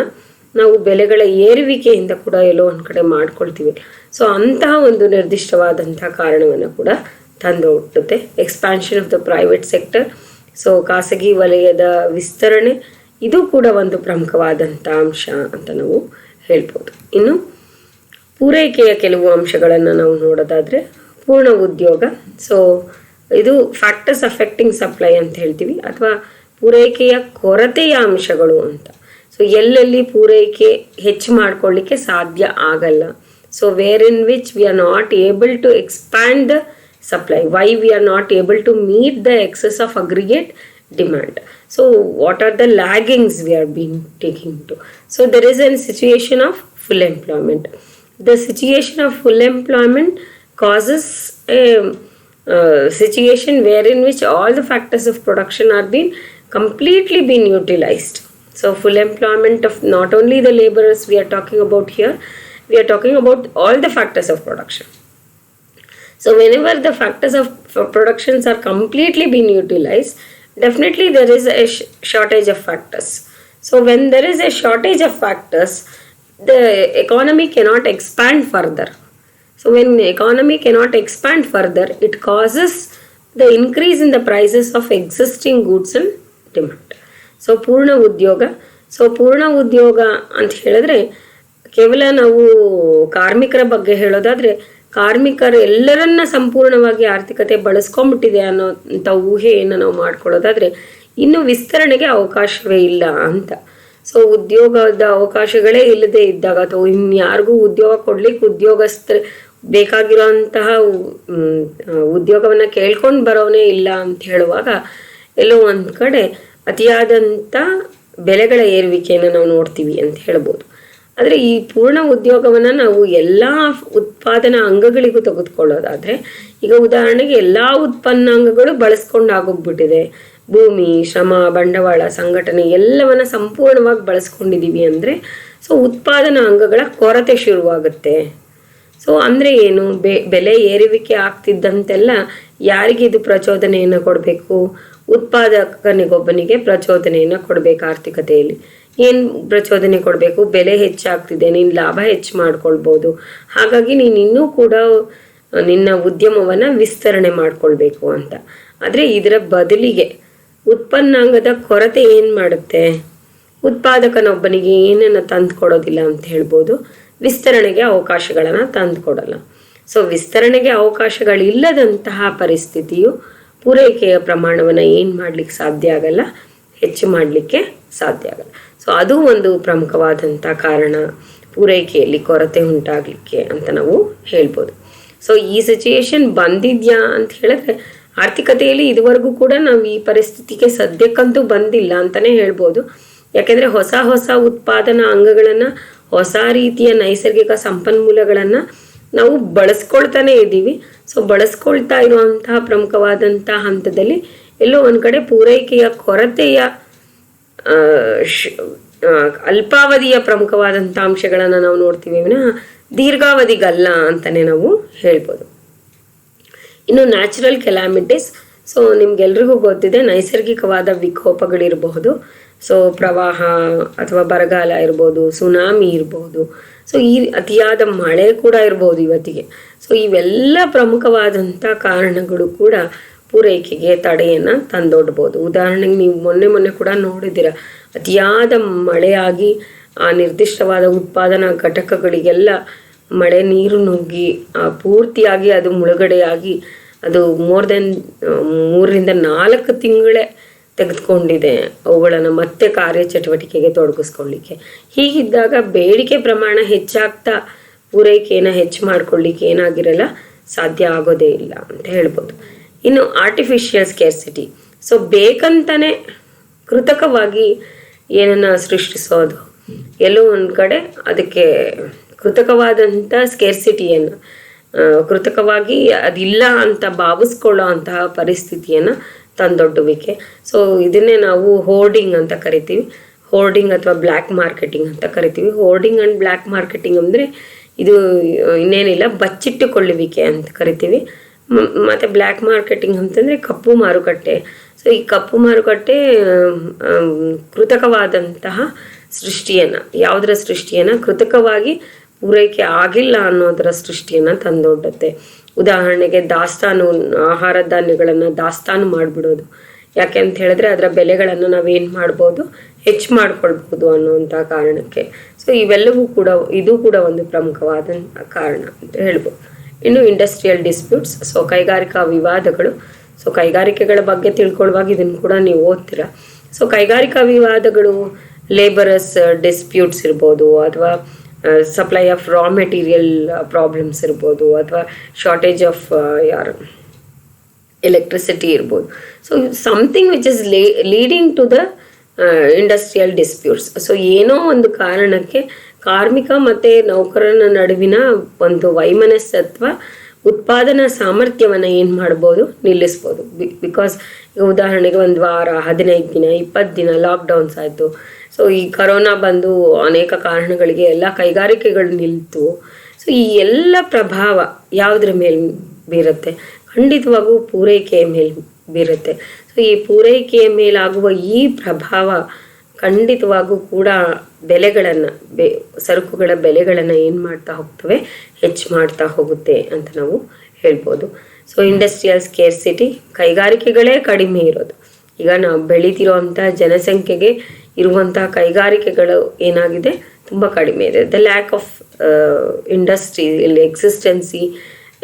ನಾವು ಬೆಲೆಗಳ ಏರುವಿಕೆಯಿಂದ ಕೂಡ ಎಲ್ಲೋ ಒಂದು ಕಡೆ ಮಾಡ್ಕೊಳ್ತೀವಿ. ಸೊ ಅಂತಹ ಒಂದು ನಿರ್ದಿಷ್ಟವಾದಂಥ ಕಾರಣವನ್ನು ಕೂಡ ತಂದು ಹುಟ್ಟುತ್ತೆ. Expansion of the private sector, so ಖಾಸಗಿ ವಲಯದ ವಿಸ್ತರಣೆ, ಇದು ಕೂಡ ಒಂದು ಪ್ರಮುಖವಾದಂಥ ಅಂಶ ಅಂತ ನಾವು ಹೇಳ್ಬೋದು. ಇನ್ನು ಪೂರೈಕೆಯ ಕೆಲವು ಅಂಶಗಳನ್ನು ನಾವು ನೋಡೋದಾದರೆ ಪೂರ್ಣ ಉದ್ಯೋಗ. ಸೊ ಇದು ಫ್ಯಾಕ್ಟರ್ಸ್ ಅಫೆಕ್ಟಿಂಗ್ ಸಪ್ಲೈ ಅಂತ ಹೇಳ್ತೀವಿ, ಅಥವಾ ಪೂರೈಕೆಯ ಕೊರತೆಯ ಅಂಶಗಳು ಅಂತ. ಸೊ ಎಲ್ಲೆಲ್ಲಿ ಪೂರೈಕೆ ಹೆಚ್ಚು ಮಾಡ್ಕೊಳ್ಳಿಕ್ಕೆ ಸಾಧ್ಯ ಆಗಲ್ಲ. So where in which we are not able to expand the supply, why we are not able to meet the excess of aggregate demand. So what are the laggings we are being taking to? So there is a situation of full employment. The situation of full employment causes a situation wherein which all the factors of production are being completely been utilized. So full employment of not only the laborers we are talking about here, we are talking about all the factors of production. So whenever the factors of productions are completely being utilized, definitely there is a shortage of factors. So when there is a shortage of factors, the economy cannot expand further. So when the economy cannot expand further, it causes the increase in the prices of existing goods and demand. So ಪೂರ್ಣ ಉದ್ಯೋಗ. So ಪೂರ್ಣ ಉದ್ಯೋಗ ಅಂತ ಹೇಳಿದ್ರೆ ಕೇವಲ ನಾವು ಕಾರ್ಮಿಕರ ಬಗ್ಗೆ ಹೇಳೋದಾದರೆ, ಕಾರ್ಮಿಕರು ಎಲ್ಲರನ್ನ ಸಂಪೂರ್ಣವಾಗಿ ಆರ್ಥಿಕತೆ ಬಳಸ್ಕೊಂಡ್ಬಿಟ್ಟಿದೆ ಅನ್ನೋಂಥ ಊಹೆಯನ್ನು ನಾವು ಮಾಡ್ಕೊಳ್ಳೋದಾದರೆ ಇನ್ನು ವಿಸ್ತರಣೆಗೆ ಅವಕಾಶವೇ ಇಲ್ಲ ಅಂತ. ಸೊ ಉದ್ಯೋಗದ ಅವಕಾಶಗಳೇ ಇಲ್ಲದೆ ಇದ್ದಾಗ, ಅಥವಾ ಇನ್ಯಾರಿಗೂ ಉದ್ಯೋಗ ಕೊಡ್ಲಿಕ್ಕೆ ಉದ್ಯೋಗಸ್ಥರು ಬೇಕಾಗಿರೋಂತಹ ಉದ್ಯೋಗವನ್ನು ಕೇಳ್ಕೊಂಡು ಬರೋನೇ ಇಲ್ಲ ಅಂತ ಹೇಳುವಾಗ ಎಲ್ಲೋ ಒಂದು ಕಡೆ ಅತಿಯಾದಂಥ ಬೆಲೆಗಳ ಏರುವಿಕೆಯನ್ನು ನಾವು ನೋಡ್ತೀವಿ ಅಂತ ಹೇಳ್ಬೋದು. ಆದರೆ ಈ ಪೂರ್ಣ ಉದ್ಯೋಗವನ್ನು ನಾವು ಎಲ್ಲ ಉತ್ಪಾದನಾ ಅಂಗಗಳಿಗೂ ತೆಗೆದುಕೊಳ್ಳೋದಾದರೆ, ಈಗ ಉದಾಹರಣೆಗೆ ಎಲ್ಲ ಉತ್ಪನ್ನಾಂಗಗಳು ಬಳಸ್ಕೊಂಡು ಆಗೋಗ್ಬಿಟ್ಟಿದೆ. ಭೂಮಿ, ಶ್ರಮ, ಬಂಡವಾಳ, ಸಂಘಟನೆ ಎಲ್ಲವನ್ನ ಸಂಪೂರ್ಣವಾಗಿ ಬಳಸ್ಕೊಂಡಿದ್ದೀವಿ ಅಂದರೆ ಸೊ ಉತ್ಪಾದನಾ ಅಂಗಗಳ ಕೊರತೆ ಶುರುವಾಗುತ್ತೆ. ಸೊ ಅಂದರೆ ಏನು, ಬೆಲೆ ಏರುವಿಕೆ ಆಗ್ತಿದ್ದಂತೆಲ್ಲ ಯಾರಿಗೆ ಇದು ಪ್ರಚೋದನೆಯನ್ನು ಕೊಡಬೇಕು? ಉತ್ಪಾದಕನಿಗೊಬ್ಬನಿಗೆ ಪ್ರಚೋದನೆಯನ್ನು ಕೊಡಬೇಕು. ಆರ್ಥಿಕತೆಯಲ್ಲಿ ಏನು ಪ್ರಚೋದನೆ ಕೊಡಬೇಕು? ಬೆಲೆ ಹೆಚ್ಚಾಗ್ತಿದೆ, ನೀನು ಲಾಭ ಹೆಚ್ಚು ಮಾಡ್ಕೊಳ್ಬೋದು, ಹಾಗಾಗಿ ನೀನು ಇನ್ನೂ ಕೂಡ ನಿನ್ನ ಉದ್ಯಮವನ್ನು ವಿಸ್ತರಣೆ ಮಾಡ್ಕೊಳ್ಬೇಕು ಅಂತ. ಆದರೆ ಇದರ ಬದಲಿಗೆ ಉತ್ಪನ್ನಾಂಗದ ಕೊರತೆ ಏನು ಮಾಡುತ್ತೆ? ಉತ್ಪಾದಕನೊಬ್ಬನಿಗೆ ಏನನ್ನು ತಂದು ಕೊಡೋದಿಲ್ಲ ಅಂತ ಹೇಳ್ಬೋದು, ವಿಸ್ತರಣೆಗೆ ಅವಕಾಶಗಳನ್ನು ತಂದು ಕೊಡಲ್ಲ. ಸೊ ವಿಸ್ತರಣೆಗೆ ಅವಕಾಶಗಳಿಲ್ಲದಂತಹ ಪರಿಸ್ಥಿತಿಯು ಪೂರೈಕೆಯ ಪ್ರಮಾಣವನ್ನು ಏನು ಮಾಡಲಿಕ್ಕೆ ಸಾಧ್ಯ ಆಗಲ್ಲ, ಹೆಚ್ಚು ಮಾಡಲಿಕ್ಕೆ ಸಾಧ್ಯ ಆಗಲ್ಲ. ಸೊ ಅದು ಒಂದು ಪ್ರಮುಖವಾದಂಥ ಕಾರಣ ಪೂರೈಕೆಯಲ್ಲಿ ಕೊರತೆ ಉಂಟಾಗಲಿಕ್ಕೆ ಅಂತ ನಾವು ಹೇಳ್ಬೋದು. ಸೊ ಈ ಸಿಚುಯೇಷನ್ ಬಂದಿದ್ಯಾ ಅಂತ ಹೇಳಿದ್ರೆ ಆರ್ಥಿಕತೆಯಲ್ಲಿ ಇದುವರೆಗೂ ಕೂಡ ನಾವು ಈ ಪರಿಸ್ಥಿತಿಗೆ ಸದ್ಯಕ್ಕಂತೂ ಬಂದಿಲ್ಲ ಅಂತಲೇ ಹೇಳ್ಬೋದು. ಯಾಕೆಂದರೆ ಹೊಸ ಹೊಸ ಉತ್ಪಾದನಾ ಅಂಗಗಳನ್ನು, ಹೊಸ ರೀತಿಯ ನೈಸರ್ಗಿಕ ಸಂಪನ್ಮೂಲಗಳನ್ನು ನಾವು ಬಳಸ್ಕೊಳ್ತಾನೆ ಇದ್ದೀವಿ. ಸೊ ಬಳಸ್ಕೊಳ್ತಾ ಇರುವಂತಹ ಪ್ರಮುಖವಾದಂತಹ ಹಂತದಲ್ಲಿ ಎಲ್ಲೋ ಒಂದು ಕಡೆ ಪೂರೈಕೆಯ ಕೊರತೆಯ ಅಲ್ಪಾವಧಿಯ ಪ್ರಮುಖವಾದಂಥ ಅಂಶಗಳನ್ನು ನಾವು ನೋಡ್ತೀವಿ ವಿನಃ ದೀರ್ಘಾವಧಿಗಲ್ಲ ಅಂತಲೇ ನಾವು ಹೇಳ್ಬೋದು. ಇನ್ನು ನ್ಯಾಚುರಲ್ ಕೆಲಾಮಿಟೀಸ್. ಸೊ ನಿಮ್ಗೆಲ್ರಿಗೂ ಗೊತ್ತಿದೆ, ನೈಸರ್ಗಿಕವಾದ ವಿಕೋಪಗಳಿರಬಹುದು. ಸೊ ಪ್ರವಾಹ ಅಥವಾ ಬರಗಾಲ ಇರ್ಬೋದು, ಸುನಾಮಿ ಇರ್ಬೋದು, ಸೊ ಈ ಅತಿಯಾದ ಮಳೆ ಕೂಡ ಇರ್ಬೋದು ಇವತ್ತಿಗೆ. ಸೊ ಇವೆಲ್ಲ ಪ್ರಮುಖವಾದಂಥ ಕಾರಣಗಳು ಕೂಡ ಪೂರೈಕೆಗೆ ತಡೆಯನ್ನು ತಂದೊಡ್ಬೋದು. ಉದಾಹರಣೆಗೆ ನೀವು ಮೊನ್ನೆ ಕೂಡ ನೋಡಿದ್ದೀರ, ಅತಿಯಾದ ಮಳೆಯಾಗಿ ಆ ನಿರ್ದಿಷ್ಟವಾದ ಉತ್ಪಾದನಾ ಘಟಕಗಳಿಗೆಲ್ಲ ಮಳೆ ನೀರು ನುಗ್ಗಿ ಪೂರ್ತಿಯಾಗಿ ಅದು ಮುಳುಗಡೆಯಾಗಿ ಅದು ಮೋರ್ ದೆನ್ 3ರಿಂದ 4 ತಿಂಗಳೇ ತೆಗೆದುಕೊಂಡಿದೆ ಅವುಗಳನ್ನು ಮತ್ತೆ ಕಾರ್ಯಚಟುವಟಿಕೆಗೆ ತೊಡಗಿಸ್ಕೊಳ್ಳಿಕ್ಕೆ. ಹೀಗಿದ್ದಾಗ ಬೇಡಿಕೆ ಪ್ರಮಾಣ ಹೆಚ್ಚಾಗ್ತಾ ಪೂರೈಕೆಯನ್ನು ಹೆಚ್ಚು ಮಾಡ್ಕೊಳ್ಳಿಕ್ಕೆ ಏನಾಗಿರಲ್ಲ, ಸಾಧ್ಯ ಆಗೋದೇ ಇಲ್ಲ ಅಂತ ಹೇಳ್ಬೋದು. ಇನ್ನು ಆರ್ಟಿಫಿಷಿಯಲ್ ಸ್ಕೇರ್ಸಿಟಿ. ಸೊ ಬೇಕಂತಾನೆ ಕೃತಕವಾಗಿ ಏನನ್ನು ಸೃಷ್ಟಿಸೋದು, ಎಲ್ಲೋ ಒಂದು ಕಡೆ ಅದಕ್ಕೆ ಕೃತಕವಾದಂಥ ಸ್ಕೇರ್ಸಿಟಿಯನ್ನು, ಕೃತಕವಾಗಿ ಅದಿಲ್ಲ ಅಂತ ಭಾವಿಸ್ಕೊಳ್ಳೋ ಅಂತಹ ಪರಿಸ್ಥಿತಿಯನ್ನು ತಂದೊಡ್ಡುವಿಕೆ. ಸೊ ಇದನ್ನೇ ನಾವು ಹೋರ್ಡಿಂಗ್ ಅಂತ ಕರಿತೀವಿ. ಹೋರ್ಡಿಂಗ್ ಅಥವಾ ಬ್ಲ್ಯಾಕ್ ಮಾರ್ಕೆಟಿಂಗ್ ಅಂತ ಕರಿತೀವಿ. ಹೋರ್ಡಿಂಗ್ ಆ್ಯಂಡ್ ಬ್ಲ್ಯಾಕ್ ಮಾರ್ಕೆಟಿಂಗ್ ಅಂದರೆ ಇದು ಇನ್ನೇನಿಲ್ಲ, ಬಚ್ಚಿಟ್ಟುಕೊಳ್ಳುವಿಕೆ ಅಂತ ಕರಿತೀವಿ. ಮತ್ತು ಬ್ಲ್ಯಾಕ್ ಮಾರ್ಕೆಟಿಂಗ್ ಅಂತಂದರೆ ಕಪ್ಪು ಮಾರುಕಟ್ಟೆ. ಸೊ ಈ ಕಪ್ಪು ಮಾರುಕಟ್ಟೆ ಕೃತಕವಾದಂತಹ ಸೃಷ್ಟಿಯನ್ನು, ಯಾವುದರ ಸೃಷ್ಟಿಯನ್ನು, ಕೃತಕವಾಗಿ ಪೂರೈಕೆ ಆಗಿಲ್ಲ ಅನ್ನೋದರ ಸೃಷ್ಟಿಯನ್ನು ತಂದೊಡ್ಡುತ್ತೆ. ಉದಾಹರಣೆಗೆ ದಾಸ್ತಾನು, ಆಹಾರ ಧಾನ್ಯಗಳನ್ನು ದಾಸ್ತಾನು ಮಾಡಿಬಿಡೋದು. ಯಾಕೆ ಅಂತ ಹೇಳಿದ್ರೆ ಅದರ ಬೆಲೆಗಳನ್ನು ನಾವೇನು ಮಾಡ್ಬೋದು, ಹೆಚ್ಚು ಮಾಡ್ಕೊಳ್ಬೋದು ಅನ್ನೋವಂಥ ಕಾರಣಕ್ಕೆ. ಸೊ ಇವೆಲ್ಲವೂ ಕೂಡ, ಇದು ಕೂಡ ಒಂದು ಪ್ರಮುಖವಾದ ಕಾರಣ ಅಂತ ಹೇಳ್ಬೋದು. ಇನ್ನು ಇಂಡಸ್ಟ್ರಿಯಲ್ ಡಿಸ್ಪ್ಯೂಟ್ಸ್, ಸೊ ಕೈಗಾರಿಕಾ ವಿವಾದಗಳು. ಸೊ ಕೈಗಾರಿಕೆಗಳ ಬಗ್ಗೆ ತಿಳ್ಕೊಳ್ಳುವಾಗ ಇದನ್ನು ಕೂಡ ನೀವು ಓದ್ತೀರಾ. ಸೊ ಕೈಗಾರಿಕಾ ವಿವಾದಗಳು ಲೇಬರಸ್ ಡಿಸ್ಪ್ಯೂಟ್ಸ್ ಇರ್ಬೋದು, ಅಥವಾ supply of raw material problems ಇರ್ಬೋದು, ಅಥವಾ ಶಾರ್ಟೇಜ್ ಆಫ್ ಎಲೆಕ್ಟ್ರಿಸಿಟಿ ಇರ್ಬೋದು. So something which is leading to the industrial disputes. So ಏನೋ ಒಂದು ಕಾರಣಕ್ಕೆ ಕಾರ್ಮಿಕ ಮತ್ತು ನೌಕರನ ನಡುವಿನ ಒಂದು ವೈಮನಸ್ಸತ್ವ, ಉತ್ಪಾದನಾ ಸಾಮರ್ಥ್ಯವನ್ನು ಏನು ಮಾಡ್ಬೋದು, ನಿಲ್ಲಿಸ್ಬೋದು. ಬಿಕಾಸ್ ಈಗ ಉದಾಹರಣೆಗೆ ಒಂದು ವಾರ, 15 ದಿನ, 20 ದಿನ ಲಾಕ್ಡೌನ್ಸ್ ಆಯಿತು. ಸೊ ಈ ಕರೋನಾ ಬಂದು ಅನೇಕ ಕಾರಣಗಳಿಗೆ ಎಲ್ಲ ಕೈಗಾರಿಕೆಗಳು ನಿಲ್ತು. ಸೊ ಈ ಎಲ್ಲ ಪ್ರಭಾವ ಯಾವುದ್ರ ಮೇಲೆ ಬೀರುತ್ತೆ, ಖಂಡಿತವಾಗೂ ಪೂರೈಕೆಯ ಮೇಲೆ ಬೀರುತ್ತೆ. ಸೊ ಈ ಪೂರೈಕೆಯ ಮೇಲಾಗುವ ಈ ಪ್ರಭಾವ ಖಂಡಿತವಾಗೂ ಕೂಡ ಬೆಲೆಗಳನ್ನು, ಸರಕುಗಳ ಬೆಲೆಗಳನ್ನು ಏನು ಮಾಡ್ತಾ ಹೋಗ್ತವೆ, ಹೆಚ್ಚು ಮಾಡ್ತಾ ಹೋಗುತ್ತೆ ಅಂತ ನಾವು ಹೇಳ್ಬೋದು. ಸೊ ಇಂಡಸ್ಟ್ರಿಯಲ್ ಸ್ಕೇರ್ಸಿಟಿ, ಕೈಗಾರಿಕೆಗಳೇ ಕಡಿಮೆ ಇರೋದು. ಈಗ ನಾವು ಬೆಳೀತಿರೋ ಅಂಥ ಜನಸಂಖ್ಯೆಗೆ ಇರುವಂಥ ಕೈಗಾರಿಕೆಗಳು ಏನಾಗಿದೆ, ತುಂಬ ಕಡಿಮೆ ಇದೆ. The lack of industry existence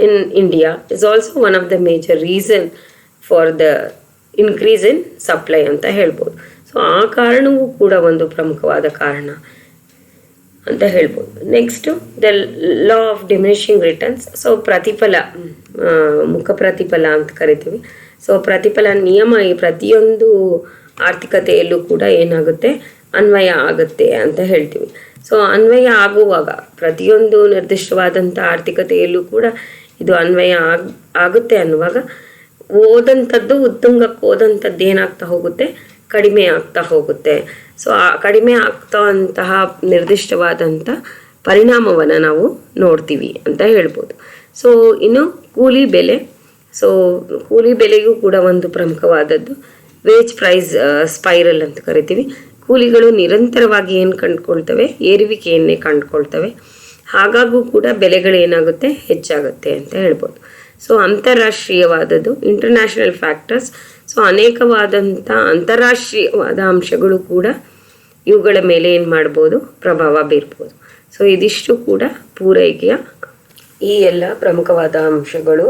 in India is also one of the major reason for the increase in supply ಅಂತ ಹೇಳ್ಬೋದು. ಸೊ ಆ ಕಾರಣವೂ ಕೂಡ ಒಂದು ಪ್ರಮುಖವಾದ ಕಾರಣ ಅಂತ ಹೇಳ್ಬೋದು. Next the law of diminishing returns. So ಪ್ರತಿಫಲ, ಮುಖ ಪ್ರತಿಫಲ ಅಂತ ಕರಿತೀವಿ. ಸೊ ಪ್ರತಿಫಲ ನಿಯಮ ಈ ಪ್ರತಿಯೊಂದು ಆರ್ಥಿಕತೆಯಲ್ಲೂ ಕೂಡ ಏನಾಗುತ್ತೆ, ಅನ್ವಯ ಆಗುತ್ತೆ ಅಂತ ಹೇಳ್ತೀವಿ. ಸೊ ಅನ್ವಯ ಆಗುವಾಗ, ಪ್ರತಿಯೊಂದು ನಿರ್ದಿಷ್ಟವಾದಂಥ ಆರ್ಥಿಕತೆಯಲ್ಲೂ ಕೂಡ ಇದು ಅನ್ವಯ ಆಗುತ್ತೆ ಅನ್ನುವಾಗ ಓದಂಥದ್ದು, ಉತ್ತುಂಗಕ್ಕೆ ಓದಂಥದ್ದು ಏನಾಗ್ತಾ ಹೋಗುತ್ತೆ, ಕಡಿಮೆ ಆಗ್ತಾ ಹೋಗುತ್ತೆ. ಸೊ ಆ ಕಡಿಮೆ ಆಗ್ತಾವಂತಹ ನಿರ್ದಿಷ್ಟವಾದಂಥ ಪರಿಣಾಮವನ್ನು ನಾವು ನೋಡ್ತೀವಿ ಅಂತ ಹೇಳ್ಬೋದು. ಸೊ ಇನ್ನು ಕೂಲಿ ಬೆಲೆ. ಸೊ ಕೂಲಿ ಬೆಲೆಯೂ ಕೂಡ ಒಂದು ಪ್ರಮುಖವಾದದ್ದು. ವೇಜ್ ಪ್ರೈಸ್ ಸ್ಪೈರಲ್ ಅಂತ ಕರಿತೀವಿ. ಕೂಲಿಗಳು ನಿರಂತರವಾಗಿ ಏನು ಕಂಡುಕೊಳ್ತವೆ, ಏರುವಿಕೆಯನ್ನೇ ಕಂಡುಕೊಳ್ತವೆ. ಹಾಗಾಗೂ ಕೂಡ ಬೆಲೆಗಳೇನಾಗುತ್ತೆ, ಹೆಚ್ಚಾಗುತ್ತೆ ಅಂತ ಹೇಳ್ಬೋದು. ಸೊ ಅಂತಾರಾಷ್ಟ್ರೀಯವಾದದ್ದು, ಇಂಟರ್ನ್ಯಾಷನಲ್ ಫ್ಯಾಕ್ಟರ್ಸ್. ಸೊ ಅನೇಕವಾದಂಥ ಅಂತಾರಾಷ್ಟ್ರೀಯವಾದ ಅಂಶಗಳು ಕೂಡ ಇವುಗಳ ಮೇಲೆ ಏನು ಮಾಡ್ಬೋದು, ಪ್ರಭಾವ ಬೀರ್ಬೋದು. ಸೊ ಇದಿಷ್ಟು ಕೂಡ ಪೂರೈಕೆಯ ಈ ಎಲ್ಲ ಪ್ರಮುಖವಾದ ಅಂಶಗಳು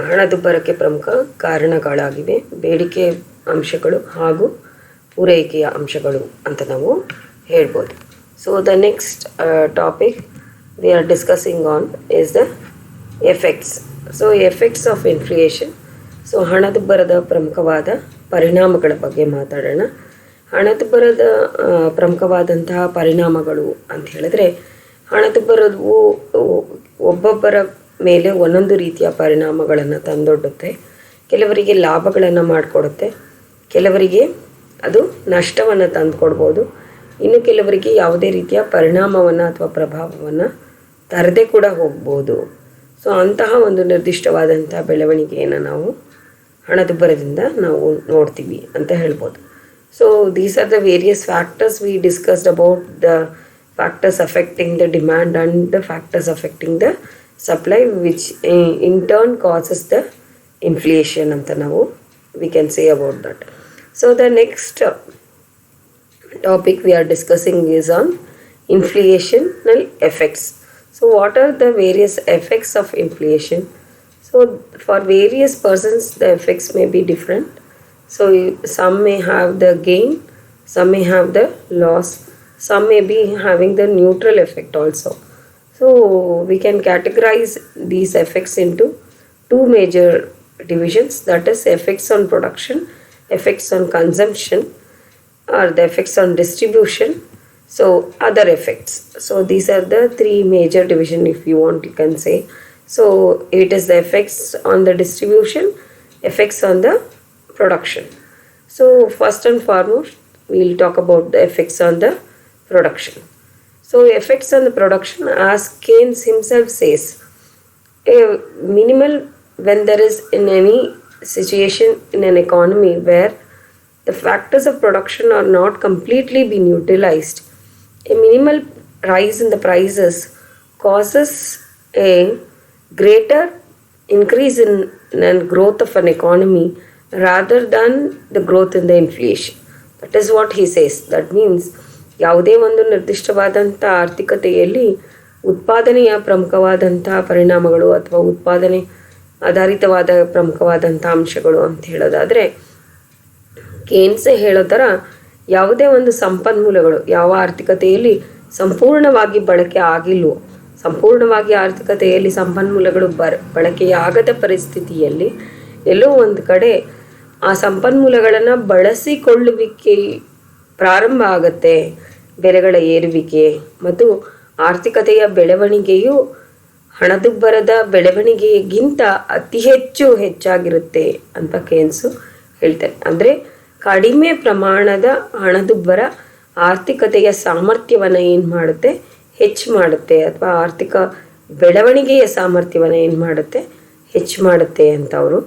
ಹಣದುಬ್ಬರಕ್ಕೆ ಪ್ರಮುಖ ಕಾರಣಗಳಾಗಿವೆ. ಬೇಡಿಕೆ ಅಂಶಗಳು ಹಾಗೂ ಪೂರೈಕೆಯ ಅಂಶಗಳು ಅಂತ ನಾವು ಹೇಳ್ಬೋದು. So the next topic we are discussing on is the effects. So effects of inflation. So ಹಣದುಬ್ಬರದ ಪ್ರಮುಖವಾದ ಪರಿಣಾಮಗಳ ಬಗ್ಗೆ ಮಾತಾಡೋಣ. ಹಣದುಬ್ಬರದ ಪ್ರಮುಖವಾದಂತಹ ಪರಿಣಾಮಗಳು ಅಂತ ಹೇಳಿದ್ರೆ, ಹಣದುಬ್ಬರವು ಒಬ್ಬೊಬ್ಬರ ಮೇಲೆ ಒಂದೊಂದು ರೀತಿಯ ಪರಿಣಾಮಗಳನ್ನು ತಂದೊಡ್ಡುತ್ತೆ. ಕೆಲವರಿಗೆ ಲಾಭಗಳನ್ನು ಮಾಡಿಕೊಡುತ್ತೆ, ಕೆಲವರಿಗೆ ಅದು ನಷ್ಟವನ್ನು ತಂದುಕೊಡ್ಬೋದು, ಇನ್ನು ಕೆಲವರಿಗೆ ಯಾವುದೇ ರೀತಿಯ ಪರಿಣಾಮವನ್ನು ಅಥವಾ ಪ್ರಭಾವವನ್ನು ತರದೆ ಕೂಡ ಹೋಗ್ಬೋದು. ಸೊ ಅಂತಹ ಒಂದು ನಿರ್ದಿಷ್ಟವಾದಂಥ ಬೆಳವಣಿಗೆಯನ್ನು ನಾವು ಹಣದುಬ್ಬರದಿಂದ ನಾವು ನೋಡ್ತೀವಿ ಅಂತ ಹೇಳ್ಬೋದು. So these are the various factors we discussed about the factors affecting the demand and the factors affecting the supply which in turn causes the inflation ಅಂತ ನಾವು we can say about that. So the next topic we are discussing is on inflationary effects. So what are the various effects of inflation? So for various persons the effects may be different. So some may have the gain, some may have the loss, some may be having the neutral effect also. So we can categorize these effects into two major divisions, that is effects on production, effects on consumption. or the effects on distribution. So other effects. So these are the three major division, if you want, you can say. So it is the effects on the distribution, effects on the production. So first and foremost, we'll talk about the effects on the production. So effects on the production, as Keynes himself says, a minimal, when there is in any situation in an economy where the factors of production are not completely being utilized, a minimal rise in the prices causes a greater increase in growth of an economy rather than the growth in the inflation. That is what he says. That means ಯಾವುದೇ ಒಂದು ನಿರ್ದಿಷ್ಟವಾದಂಥ ಆರ್ಥಿಕತೆಯಲ್ಲಿ ಉತ್ಪಾದನೆಯ ಪ್ರಮುಖವಾದಂಥ ಪರಿಣಾಮಗಳು ಅಥವಾ ಉತ್ಪಾದನೆ ಆಧಾರಿತವಾದ ಪ್ರಮುಖವಾದಂಥ ಅಂಶಗಳು ಅಂತ ಹೇಳೋದಾದರೆ, ಕೇನ್ಸೆ ಹೇಳೋ ಥರ ಯಾವುದೇ ಒಂದು ಸಂಪನ್ಮೂಲಗಳು ಯಾವ ಆರ್ಥಿಕತೆಯಲ್ಲಿ ಸಂಪೂರ್ಣವಾಗಿ ಬಳಕೆ ಆಗಿಲ್ವೋ, ಸಂಪೂರ್ಣವಾಗಿ ಆರ್ಥಿಕತೆಯಲ್ಲಿ ಸಂಪನ್ಮೂಲಗಳು ಬಳಕೆಯಾಗದ ಪರಿಸ್ಥಿತಿಯಲ್ಲಿ ಎಲ್ಲೋ ಒಂದು ಕಡೆ ಆ ಸಂಪನ್ಮೂಲಗಳನ್ನು ಬಳಸಿಕೊಳ್ಳುವಿಕೆ ಪ್ರಾರಂಭ ಆಗುತ್ತೆ. ಬೆಲೆಗಳ ಏರುವಿಕೆ ಮತ್ತು ಆರ್ಥಿಕತೆಯ ಬೆಳವಣಿಗೆಯು ಹಣದುಬ್ಬರದ ಬೆಳವಣಿಗೆಗಿಂತ ಅತಿ ಹೆಚ್ಚಾಗಿರುತ್ತೆ ಅಂತ ಕೇನ್ಸು ಹೇಳ್ತಾರೆ. ಅಂದರೆ ಕಡಿಮೆ ಪ್ರಮಾಣದ ಹಣದುಬ್ಬರ ಆರ್ಥಿಕತೆಯ ಸಾಮರ್ಥ್ಯವನ್ನು ಏನು ಮಾಡುತ್ತೆ, ಹೆಚ್ಚು ಮಾಡುತ್ತೆ, ಅಥವಾ ಆರ್ಥಿಕ ಬೆಳವಣಿಗೆಯ ಸಾಮರ್ಥ್ಯವನ್ನು ಏನು ಮಾಡುತ್ತೆ, ಹೆಚ್ಚು ಮಾಡುತ್ತೆ ಅಂತ ಅವರು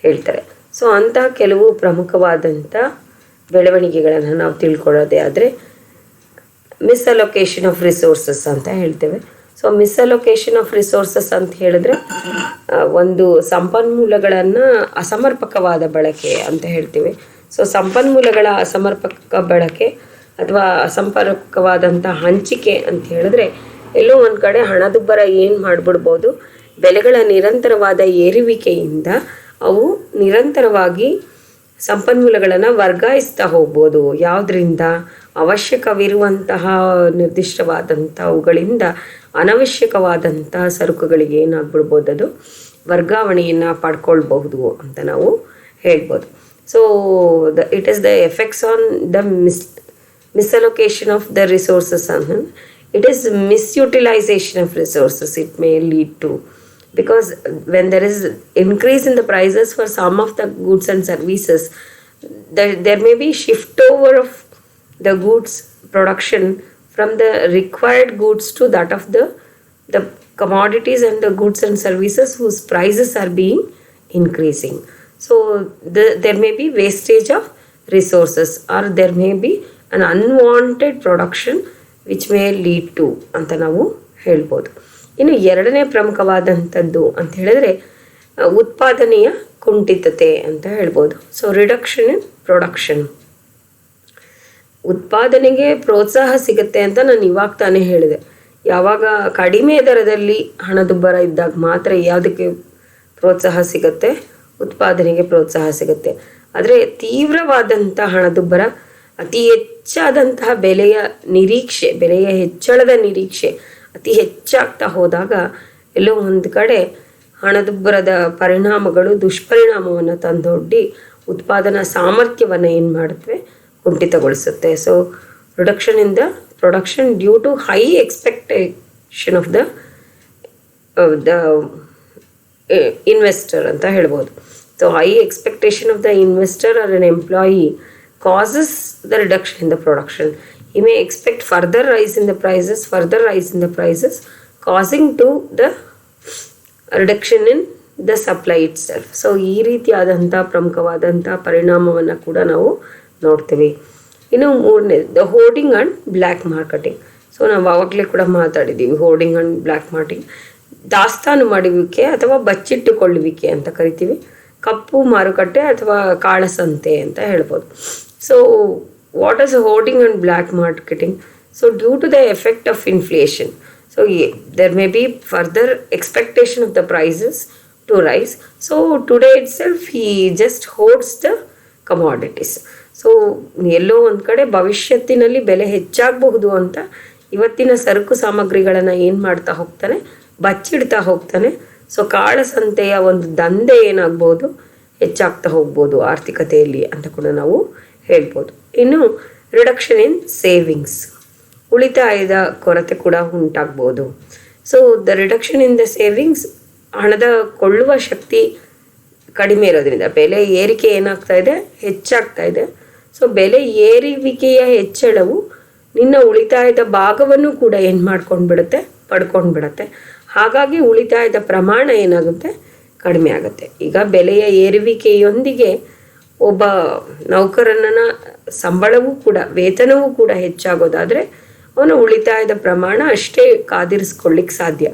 ಹೇಳ್ತಾರೆ. ಸೊ ಅಂತಹ ಕೆಲವು ಪ್ರಮುಖವಾದಂಥ ಬೆಳವಣಿಗೆಗಳನ್ನು ನಾವು ತಿಳ್ಕೊಳ್ಳೋದೇ ಆದರೆ ಮಿಸ್ಅಲೊಕೇಶನ್ ಆಫ್ ರಿಸೋರ್ಸಸ್ ಅಂತ ಹೇಳ್ತೇವೆ. ಸೊ ಮಿಸ್ಅಲೊಕೇಶನ್ ಆಫ್ ರಿಸೋರ್ಸಸ್ ಅಂತ ಹೇಳಿದ್ರೆ ಒಂದು ಸಂಪನ್ಮೂಲಗಳನ್ನು ಅಸಮರ್ಪಕವಾದ ಬಳಕೆ ಅಂತ ಹೇಳ್ತೀವಿ. ಸೊ ಸಂಪನ್ಮೂಲಗಳ ಅಸಮರ್ಪಕ ಬಳಕೆ ಅಥವಾ ಅಸಮರ್ಪಕವಾದಂಥ ಹಂಚಿಕೆ ಅಂತ ಹೇಳಿದ್ರೆ ಎಲ್ಲೋ ಒಂದು ಕಡೆ ಹಣದುಬ್ಬರ ಏನು ಮಾಡಿಬಿಡ್ಬೋದು, ಬೆಲೆಗಳ ನಿರಂತರವಾದ ಏರುವಿಕೆಯಿಂದ ಅವು ನಿರಂತರವಾಗಿ ಸಂಪನ್ಮೂಲಗಳನ್ನು ವರ್ಗಾಯಿಸ್ತಾ ಹೋಗ್ಬೋದು. ಯಾವುದರಿಂದ? ಅವಶ್ಯಕವಿರುವಂತಹ ನಿರ್ದಿಷ್ಟವಾದಂಥವುಗಳಿಂದ ಅನವಶ್ಯಕವಾದಂಥ ಸರಕುಗಳಿಗೆ ಏನಾಗ್ಬಿಡ್ಬೋದು, ಅದು ವರ್ಗಾವಣೆಯನ್ನು ಪಡ್ಕೊಳ್ಬಹುದು ಅಂತ ನಾವು ಹೇಳ್ಬೋದು. So it is the effects on the misallocation of the resources ಅನ್ನು it is misutilisation of resources it may lead to, because when there is increase in the prices for some of the goods and services, there may be shift over of the goods production from the required goods to that of the commodities and the goods and services whose prices are being increasing. So there may be wastage of resources, or there may be an unwanted production which may lead to ಅಂತ ನಾವು ಹೇಳ್ಬೋದು. ಇನ್ನು ಎರಡನೇ ಪ್ರಮುಖವಾದಂಥದ್ದು ಅಂತ ಹೇಳಿದ್ರೆ ಉತ್ಪಾದನೆಯ ಕುಂಠಿತತೆ ಅಂತ ಹೇಳ್ಬೋದು. ಸೊ ರಿಡಕ್ಷನ್ ಇನ್ ಪ್ರೊಡಕ್ಷನ್, ಉತ್ಪಾದನೆಗೆ ಪ್ರೋತ್ಸಾಹ ಸಿಗುತ್ತೆ ಅಂತ ನಾನು ಇವಾಗ ತಾನೇ ಹೇಳಿದೆ. ಯಾವಾಗ ಕಡಿಮೆ ದರದಲ್ಲಿ ಹಣದುಬ್ಬರ ಇದ್ದಾಗ ಮಾತ್ರ ಯಾವುದಕ್ಕೆ ಪ್ರೋತ್ಸಾಹ ಸಿಗುತ್ತೆ, ಉತ್ಪಾದನೆಗೆ ಪ್ರೋತ್ಸಾಹ ಸಿಗುತ್ತೆ. ಆದರೆ ತೀವ್ರವಾದಂಥ ಹಣದುಬ್ಬರ, ಅತಿ ಹೆಚ್ಚಾದಂತಹ ಬೆಲೆಯ ಹೆಚ್ಚಳದ ನಿರೀಕ್ಷೆ ಅತಿ ಹೆಚ್ಚಾಗ್ತಾ ಹೋದಾಗ ಎಲ್ಲೋ ಒಂದು ಕಡೆ ಹಣದುಬ್ಬರದ ಪರಿಣಾಮಗಳು ದುಷ್ಪರಿಣಾಮವನ್ನು ತಂದೊಡ್ಡಿ ಉತ್ಪಾದನಾ ಸಾಮರ್ಥ್ಯವನ್ನು ಏನು ಮಾಡುತ್ತವೆ, ಕುಂಠಿತಗೊಳಿಸುತ್ತೆ. So reduction in the production due to high expectation of the investor ಅಂತ ಹೇಳ್ಬೋದು. So high expectation of the investor or an employee causes the reduction in the production. He may expect further rise in the prices, causing to the reduction in the supply itself. So ಈ ರೀತಿಯಾದಂಥ ಪ್ರಮುಖವಾದಂಥ ಪರಿಣಾಮವನ್ನು ಕೂಡ ನಾವು ನೋಡ್ತೀವಿ. ಇನ್ನು ಮೂರನೇ, the hoarding and black marketing. So ನಾವು ಆವಾಗಲೇ ಕೂಡ ಮಾತಾಡಿದ್ದೀವಿ. ಹೋರ್ಡಿಂಗ್ ಆ್ಯಂಡ್ ಬ್ಲ್ಯಾಕ್ ಮಾರ್ಕೆಟಿಂಗ್ ದಾಸ್ತಾನು ಮಾಡುವಿಕೆ ಅಥವಾ ಬಚ್ಚಿಟ್ಟುಕೊಳ್ಳುವಿಕೆ ಅಂತ ಕರಿತೀವಿ. ಕಪ್ಪು ಮಾರುಕಟ್ಟೆ ಅಥವಾ ಕಾಳಸಂತೆ ಅಂತ ಹೇಳ್ಬೋದು. So what is hoarding and black marketing? So due to the effect of inflation, so there may be further expectation of the prices to rise. So today itself he just hoards the commodities. So ಎಲ್ಲೋ ಒಂದು ಕಡೆ ಭವಿಷ್ಯತ್ತಿನಲ್ಲಿ ಬೆಲೆ ಹೆಚ್ಚಾಗಬಹುದು ಅಂತ ಇವತ್ತಿನ ಸರಕು ಸಾಮಗ್ರಿಗಳನ್ನು ಏನು ಮಾಡ್ತಾ ಹೋಗ್ತಾನೆ, ಬಚ್ಚಿಡ್ತಾ ಹೋಗ್ತಾನೆ. ಸೊ ಕಾಳಸಂತೆಯ ಒಂದು ದಂಧೆ ಏನಾಗ್ಬೋದು, ಹೆಚ್ಚಾಗ್ತಾ ಹೋಗ್ಬೋದು ಆರ್ಥಿಕತೆಯಲ್ಲಿ ಅಂತ ಕೂಡ ನಾವು ಹೇಳ್ಬೋದು. ಇನ್ನು ರಿಡಕ್ಷನ್ ಇನ್ ಸೇವಿಂಗ್ಸ್, ಉಳಿತಾಯದ ಕೊರತೆ ಕೂಡ ಉಂಟಾಗ್ಬೋದು. So the reduction in the savings, ಹಣದ ಕೊಳ್ಳುವ ಶಕ್ತಿ ಕಡಿಮೆ ಇರೋದ್ರಿಂದ ಬೆಲೆ ಏರಿಕೆ ಏನಾಗ್ತಾ ಇದೆ, ಹೆಚ್ಚಾಗ್ತಾ ಇದೆ. ಸೊ ಬೆಲೆ ಏರುವಿಕೆಯ ಹೆಚ್ಚಳವು ನಿನ್ನ ಉಳಿತಾಯದ ಭಾಗವನ್ನು ಕೂಡ ಏನು ಮಾಡ್ಕೊಂಡು ಬಿಡುತ್ತೆ, ಪಡ್ಕೊಂಡು ಬಿಡುತ್ತೆ. ಹಾಗಾಗಿ ಉಳಿತಾಯದ ಪ್ರಮಾಣ ಏನಾಗುತ್ತೆ, ಕಡಿಮೆ ಆಗುತ್ತೆ. ಈಗ ಬೆಲೆಯ ಏರುವಿಕೆಯೊಂದಿಗೆ ಒಬ್ಬ ನೌಕರನ ಸಂಬಳವೂ ಕೂಡ, ವೇತನವೂ ಕೂಡ ಹೆಚ್ಚಾಗೋದಾದರೆ ಅವನ ಉಳಿತಾಯದ ಪ್ರಮಾಣ ಅಷ್ಟೇ ಕಾದಿರಿಸ್ಕೊಳ್ಳಿಕ್ಕೆ ಸಾಧ್ಯ.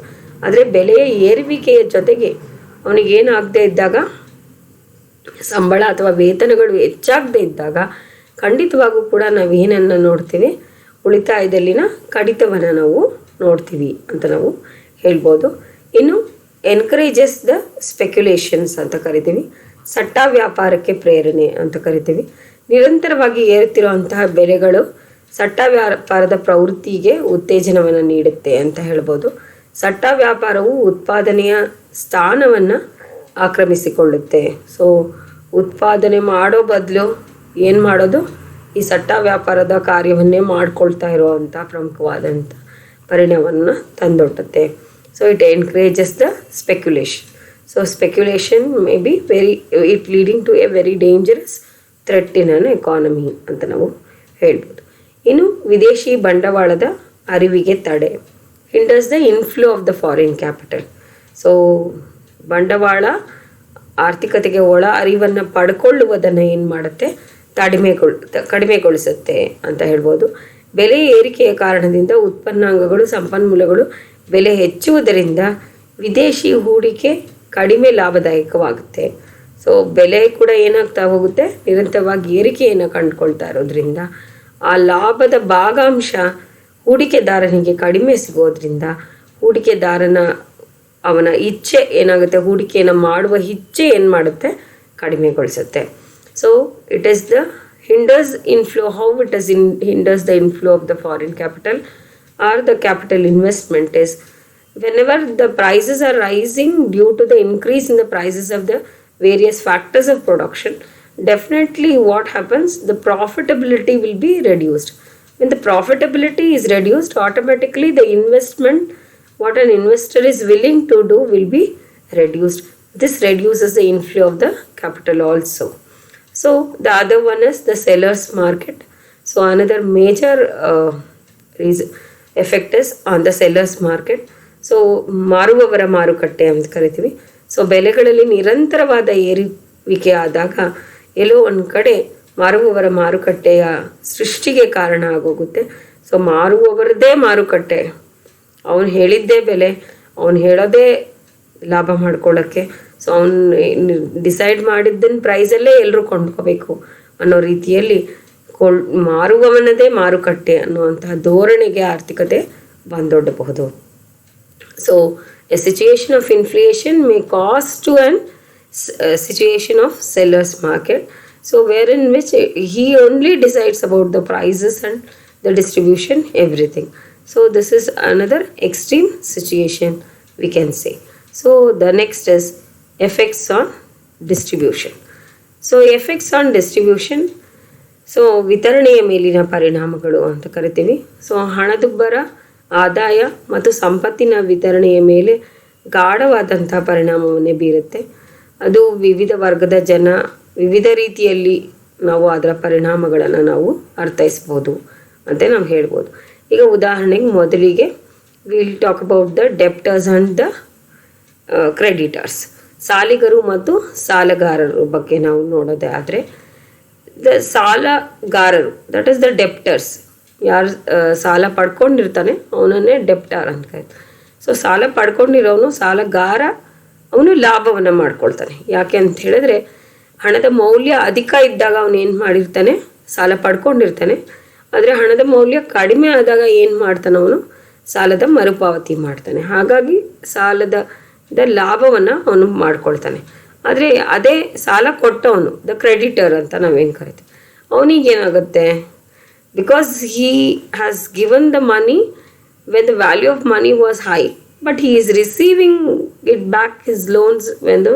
ಆದರೆ ಬೆಲೆಯ ಏರುವಿಕೆಯ ಜೊತೆಗೆ ಅವನಿಗೇನಾಗದೇ ಇದ್ದಾಗ, ಸಂಬಳ ಅಥವಾ ವೇತನಗಳು ಹೆಚ್ಚಾಗದೇ ಇದ್ದಾಗ ಖಂಡಿತವಾಗೂ ಕೂಡ ನಾವೇನನ್ನು ನೋಡ್ತೀವಿ, ಉಳಿತಾಯದಲ್ಲಿನ ಕಡಿತವನ್ನು ನಾವು ನೋಡ್ತೀವಿ ಅಂತ ನಾವು ಹೇಳ್ಬೋದು. ಇನ್ನು ಎನ್ಕರೇಜಸ್ ದ ಸ್ಪೆಕ್ಯುಲೇಷನ್ಸ್ ಅಂತ ಕರಿತೀವಿ, ಸಟ್ಟ ವ್ಯಾಪಾರಕ್ಕೆ ಪ್ರೇರಣೆ ಅಂತ ಕರಿತೀವಿ. ನಿರಂತರವಾಗಿ ಏರುತ್ತಿರುವಂತಹ ಬೆಲೆಗಳು ಸಟ್ಟ ವ್ಯಾಪಾರದ ಪ್ರವೃತ್ತಿಗೆ ಉತ್ತೇಜನವನ್ನು ನೀಡುತ್ತೆ ಅಂತ ಹೇಳ್ಬೋದು. ಸಟ್ಟ ವ್ಯಾಪಾರವು ಉತ್ಪಾದನೆಯ ಸ್ಥಾನವನ್ನು ಆಕ್ರಮಿಸಿಕೊಳ್ಳುತ್ತೆ. ಸೊ ಉತ್ಪಾದನೆ ಮಾಡೋ ಬದಲು ಏನು ಮಾಡೋದು, ಈ ಸಟ್ಟ ವ್ಯಾಪಾರದ ಕಾರ್ಯವನ್ನೇ ಮಾಡ್ಕೊಳ್ತಾ ಇರುವಂಥ ಪ್ರಮುಖವಾದಂಥ ಪರಿಣಾಮವನ್ನು ತಂದೊಡ್ಡುತ್ತೆ. So it encourages the speculation. So speculation may be it leading to a very dangerous threat in an economy ಅಂತ ನಾವು ಹೇಳ್ಬೋದು. ಇನ್ನು ವಿದೇಶಿ ಬಂಡವಾಳದ ಅರಿವಿಗೆ ತಡೆ, hinders the inflow of the foreign capital. So ಬಂಡವಾಳ ಆರ್ಥಿಕತೆಗೆ ಒಳ ಅರಿವನ್ನು ಪಡ್ಕೊಳ್ಳುವುದನ್ನು ಏನು ಮಾಡುತ್ತೆ, ಕಡಿಮೆಗೊಳಿಸುತ್ತೆ ಅಂತ ಹೇಳ್ಬೋದು. ಬೆಲೆ ಏರಿಕೆಯ ಕಾರಣದಿಂದ ಉತ್ಪನ್ನಾಂಗಗಳು, ಸಂಪನ್ಮೂಲಗಳು ಬೆಲೆ ಹೆಚ್ಚುವುದರಿಂದ ವಿದೇಶಿ ಹೂಡಿಕೆ ಕಡಿಮೆ ಲಾಭದಾಯಕವಾಗುತ್ತೆ. ಸೊ ಬೆಲೆ ಕೂಡ ಏನಾಗ್ತಾ ಹೋಗುತ್ತೆ, ನಿರಂತರವಾಗಿ ಏರಿಕೆಯನ್ನು ಕಂಡುಕೊಳ್ತಾ ಇರೋದ್ರಿಂದ ಆ ಲಾಭದ ಭಾಗಾಂಶ ಹೂಡಿಕೆದಾರನಿಗೆ ಕಡಿಮೆ ಸಿಗೋದ್ರಿಂದ ಹೂಡಿಕೆದಾರನ ಅವನ ಇಚ್ಛೆ ಏನಾಗುತ್ತೆ, ಹೂಡಿಕೆಯನ್ನು ಮಾಡುವ ಇಚ್ಛೆ ಏನು ಮಾಡುತ್ತೆ, ಕಡಿಮೆಗೊಳಿಸುತ್ತೆ. So it is the hinders inflow, how it is hinders the inflow of the foreign capital or the capital investment is whenever the prices are rising due to the increase in the prices of the various factors of production, definitely what happens, the profitability will be reduced. When the profitability is reduced, automatically the investment what an investor is willing to do will be reduced. This reduces the inflow of the capital also. So the other one is the seller's market. So another major effect is on the seller's market. So ಮಾರುವವರ ಮಾರುಕಟ್ಟೆ ಅಂತ ಕರಿತೀವಿ. So ಬೆಲೆಗಳಲ್ಲಿ ನಿರಂತರವಾದ ಏರಿಕೆ ಆದಾಗ ಎಲ್ಲೋ ಒಂದು ಕಡೆ ಮಾರುವವರ ಮಾರುಕಟ್ಟೆಯ ಸೃಷ್ಟಿಗೆ ಕಾರಣ ಆಗೋಗುತ್ತೆ. ಸೊ ಮಾರುವವರದೇ ಮಾರುಕಟ್ಟೆ, ಅವನು ಹೇಳಿದ್ದೇ ಬೆಲೆ, ಅವನು ಹೇಳೋದೇ ಲಾಭ ಮಾಡ್ಕೊಳ್ಳೋಕ್ಕೆ. ಸೊ ಅವನು ಡಿಸೈಡ್ ಮಾಡಿದ್ದನ್ನು ಪ್ರೈಸಲ್ಲೇ ಎಲ್ಲರೂ ಕೊಂಡ್ಕೋಬೇಕು ಅನ್ನೋ ರೀತಿಯಲ್ಲಿ ಮಾರುವವನದೇ ಮಾರುಕಟ್ಟೆ ಅನ್ನುವಂತಹ ಧೋರಣೆಗೆ ಆರ್ಥಿಕತೆ ಬಂದೊಡ್ಡಬಹುದು. So a situation of inflation may cause to an situation of sellers market. So where in which he only decides about the prices and the distribution, everything. So this is another extreme situation we can say. So the next is effects on distribution. So effects on distribution, so ವಿತರಣೆಯ ಮೇಲಿನ ಪರಿಣಾಮಗಳು ಅಂತ ಕರಿತೀವಿ. So ಹಣದುಬ್ಬರ, ಆದಾಯ ಮತ್ತು ಸಂಪತ್ತಿನ ವಿತರಣೆಯ ಮೇಲೆ ಗಾಢವಾದಂಥ ಪರಿಣಾಮವನ್ನೇ ಬೀರುತ್ತೆ. ಅದು ವಿವಿಧ ವರ್ಗದ ಜನ ವಿವಿಧ ರೀತಿಯಲ್ಲಿ ನಾವು ಅದರ ಪರಿಣಾಮಗಳನ್ನು ನಾವು ಅರ್ಥೈಸ್ಬೋದು ಅಂತ ನಾವು ಹೇಳ್ಬೋದು. ಈಗ ಉದಾಹರಣೆಗೆ ಮೊದಲಿಗೆ will talk about the debtors and the creditors. ಸಾಲಿಗರು ಮತ್ತು ಸಾಲಗಾರರ ಬಗ್ಗೆ ನಾವು ನೋಡೋದೇ ಆದರೆ, ದ ಸಾಲಗಾರರು ದಟ್ ಈಸ್ ದ ಡೆಪ್ಟರ್ಸ್, ಯಾರು ಸಾಲ ಪಡ್ಕೊಂಡಿರ್ತಾನೆ ಅವನನ್ನೇ ಡೆಪ್ಟರ್ ಅಂತ ಕರೀತಾರೆ. ಸೊ ಸಾಲ ಪಡ್ಕೊಂಡಿರೋನು ಸಾಲಗಾರ, ಅವನು ಲಾಭವನ್ನು ಮಾಡ್ಕೊಳ್ತಾನೆ. ಯಾಕೆ ಅಂತ ಹೇಳಿದ್ರೆ ಹಣದ ಮೌಲ್ಯ ಅಧಿಕ ಇದ್ದಾಗ ಅವನು ಏನು ಮಾಡಿರ್ತಾನೆ, ಸಾಲ ಪಡ್ಕೊಂಡಿರ್ತಾನೆ. ಆದರೆ ಹಣದ ಮೌಲ್ಯ ಕಡಿಮೆ ಆದಾಗ ಏನು ಮಾಡ್ತಾನೆ, ಅವನು ಸಾಲದ ಮರುಪಾವತಿ ಮಾಡ್ತಾನೆ. ಹಾಗಾಗಿ ಸಾಲದ ಲಾಭವನ್ನು ಅವನು ಮಾಡ್ಕೊಳ್ತಾನೆ. ಆದರೆ ಅದೇ ಸಾಲ ಕೊಟ್ಟವನು ದ ಕ್ರೆಡಿಟರ್ ಅಂತ ನಾವೇನು ಕರಿತೀವಿ, ಅವನಿಗೇನಾಗುತ್ತೆ, because he has given the money when the value of money was high, but he is receiving it back his loans when the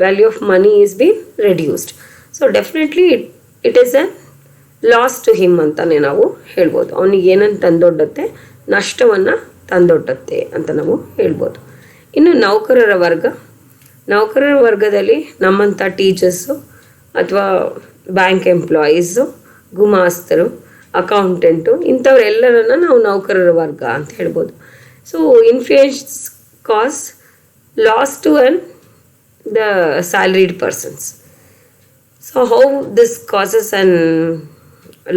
value of money is being reduced. So definitely it is an loss to him ಅಂತಲೇ ನಾವು ಹೇಳ್ಬೋದು. ಅವನಿಗೆ ಏನನ್ನು ತಂದೊಡ್ಡುತ್ತೆ, ನಷ್ಟವನ್ನು ತಂದೊಡ್ಡುತ್ತೆ ಅಂತ ನಾವು ಹೇಳ್ಬೋದು. ಇನ್ನು ನೌಕರರ ವರ್ಗದಲ್ಲಿ ನಮ್ಮಂಥ ಟೀಚರ್ಸು ಅಥವಾ ಬ್ಯಾಂಕ್ ಎಂಪ್ಲಾಯೀಸು, ಗುಮಾಸ್ತರು, ಅಕೌಂಟೆಂಟು, ಇಂಥವರೆಲ್ಲರನ್ನ ನಾವು ನೌಕರರ ವರ್ಗ ಅಂತ ಹೇಳ್ಬೋದು. So influence cause loss to the salaried persons. So how this causes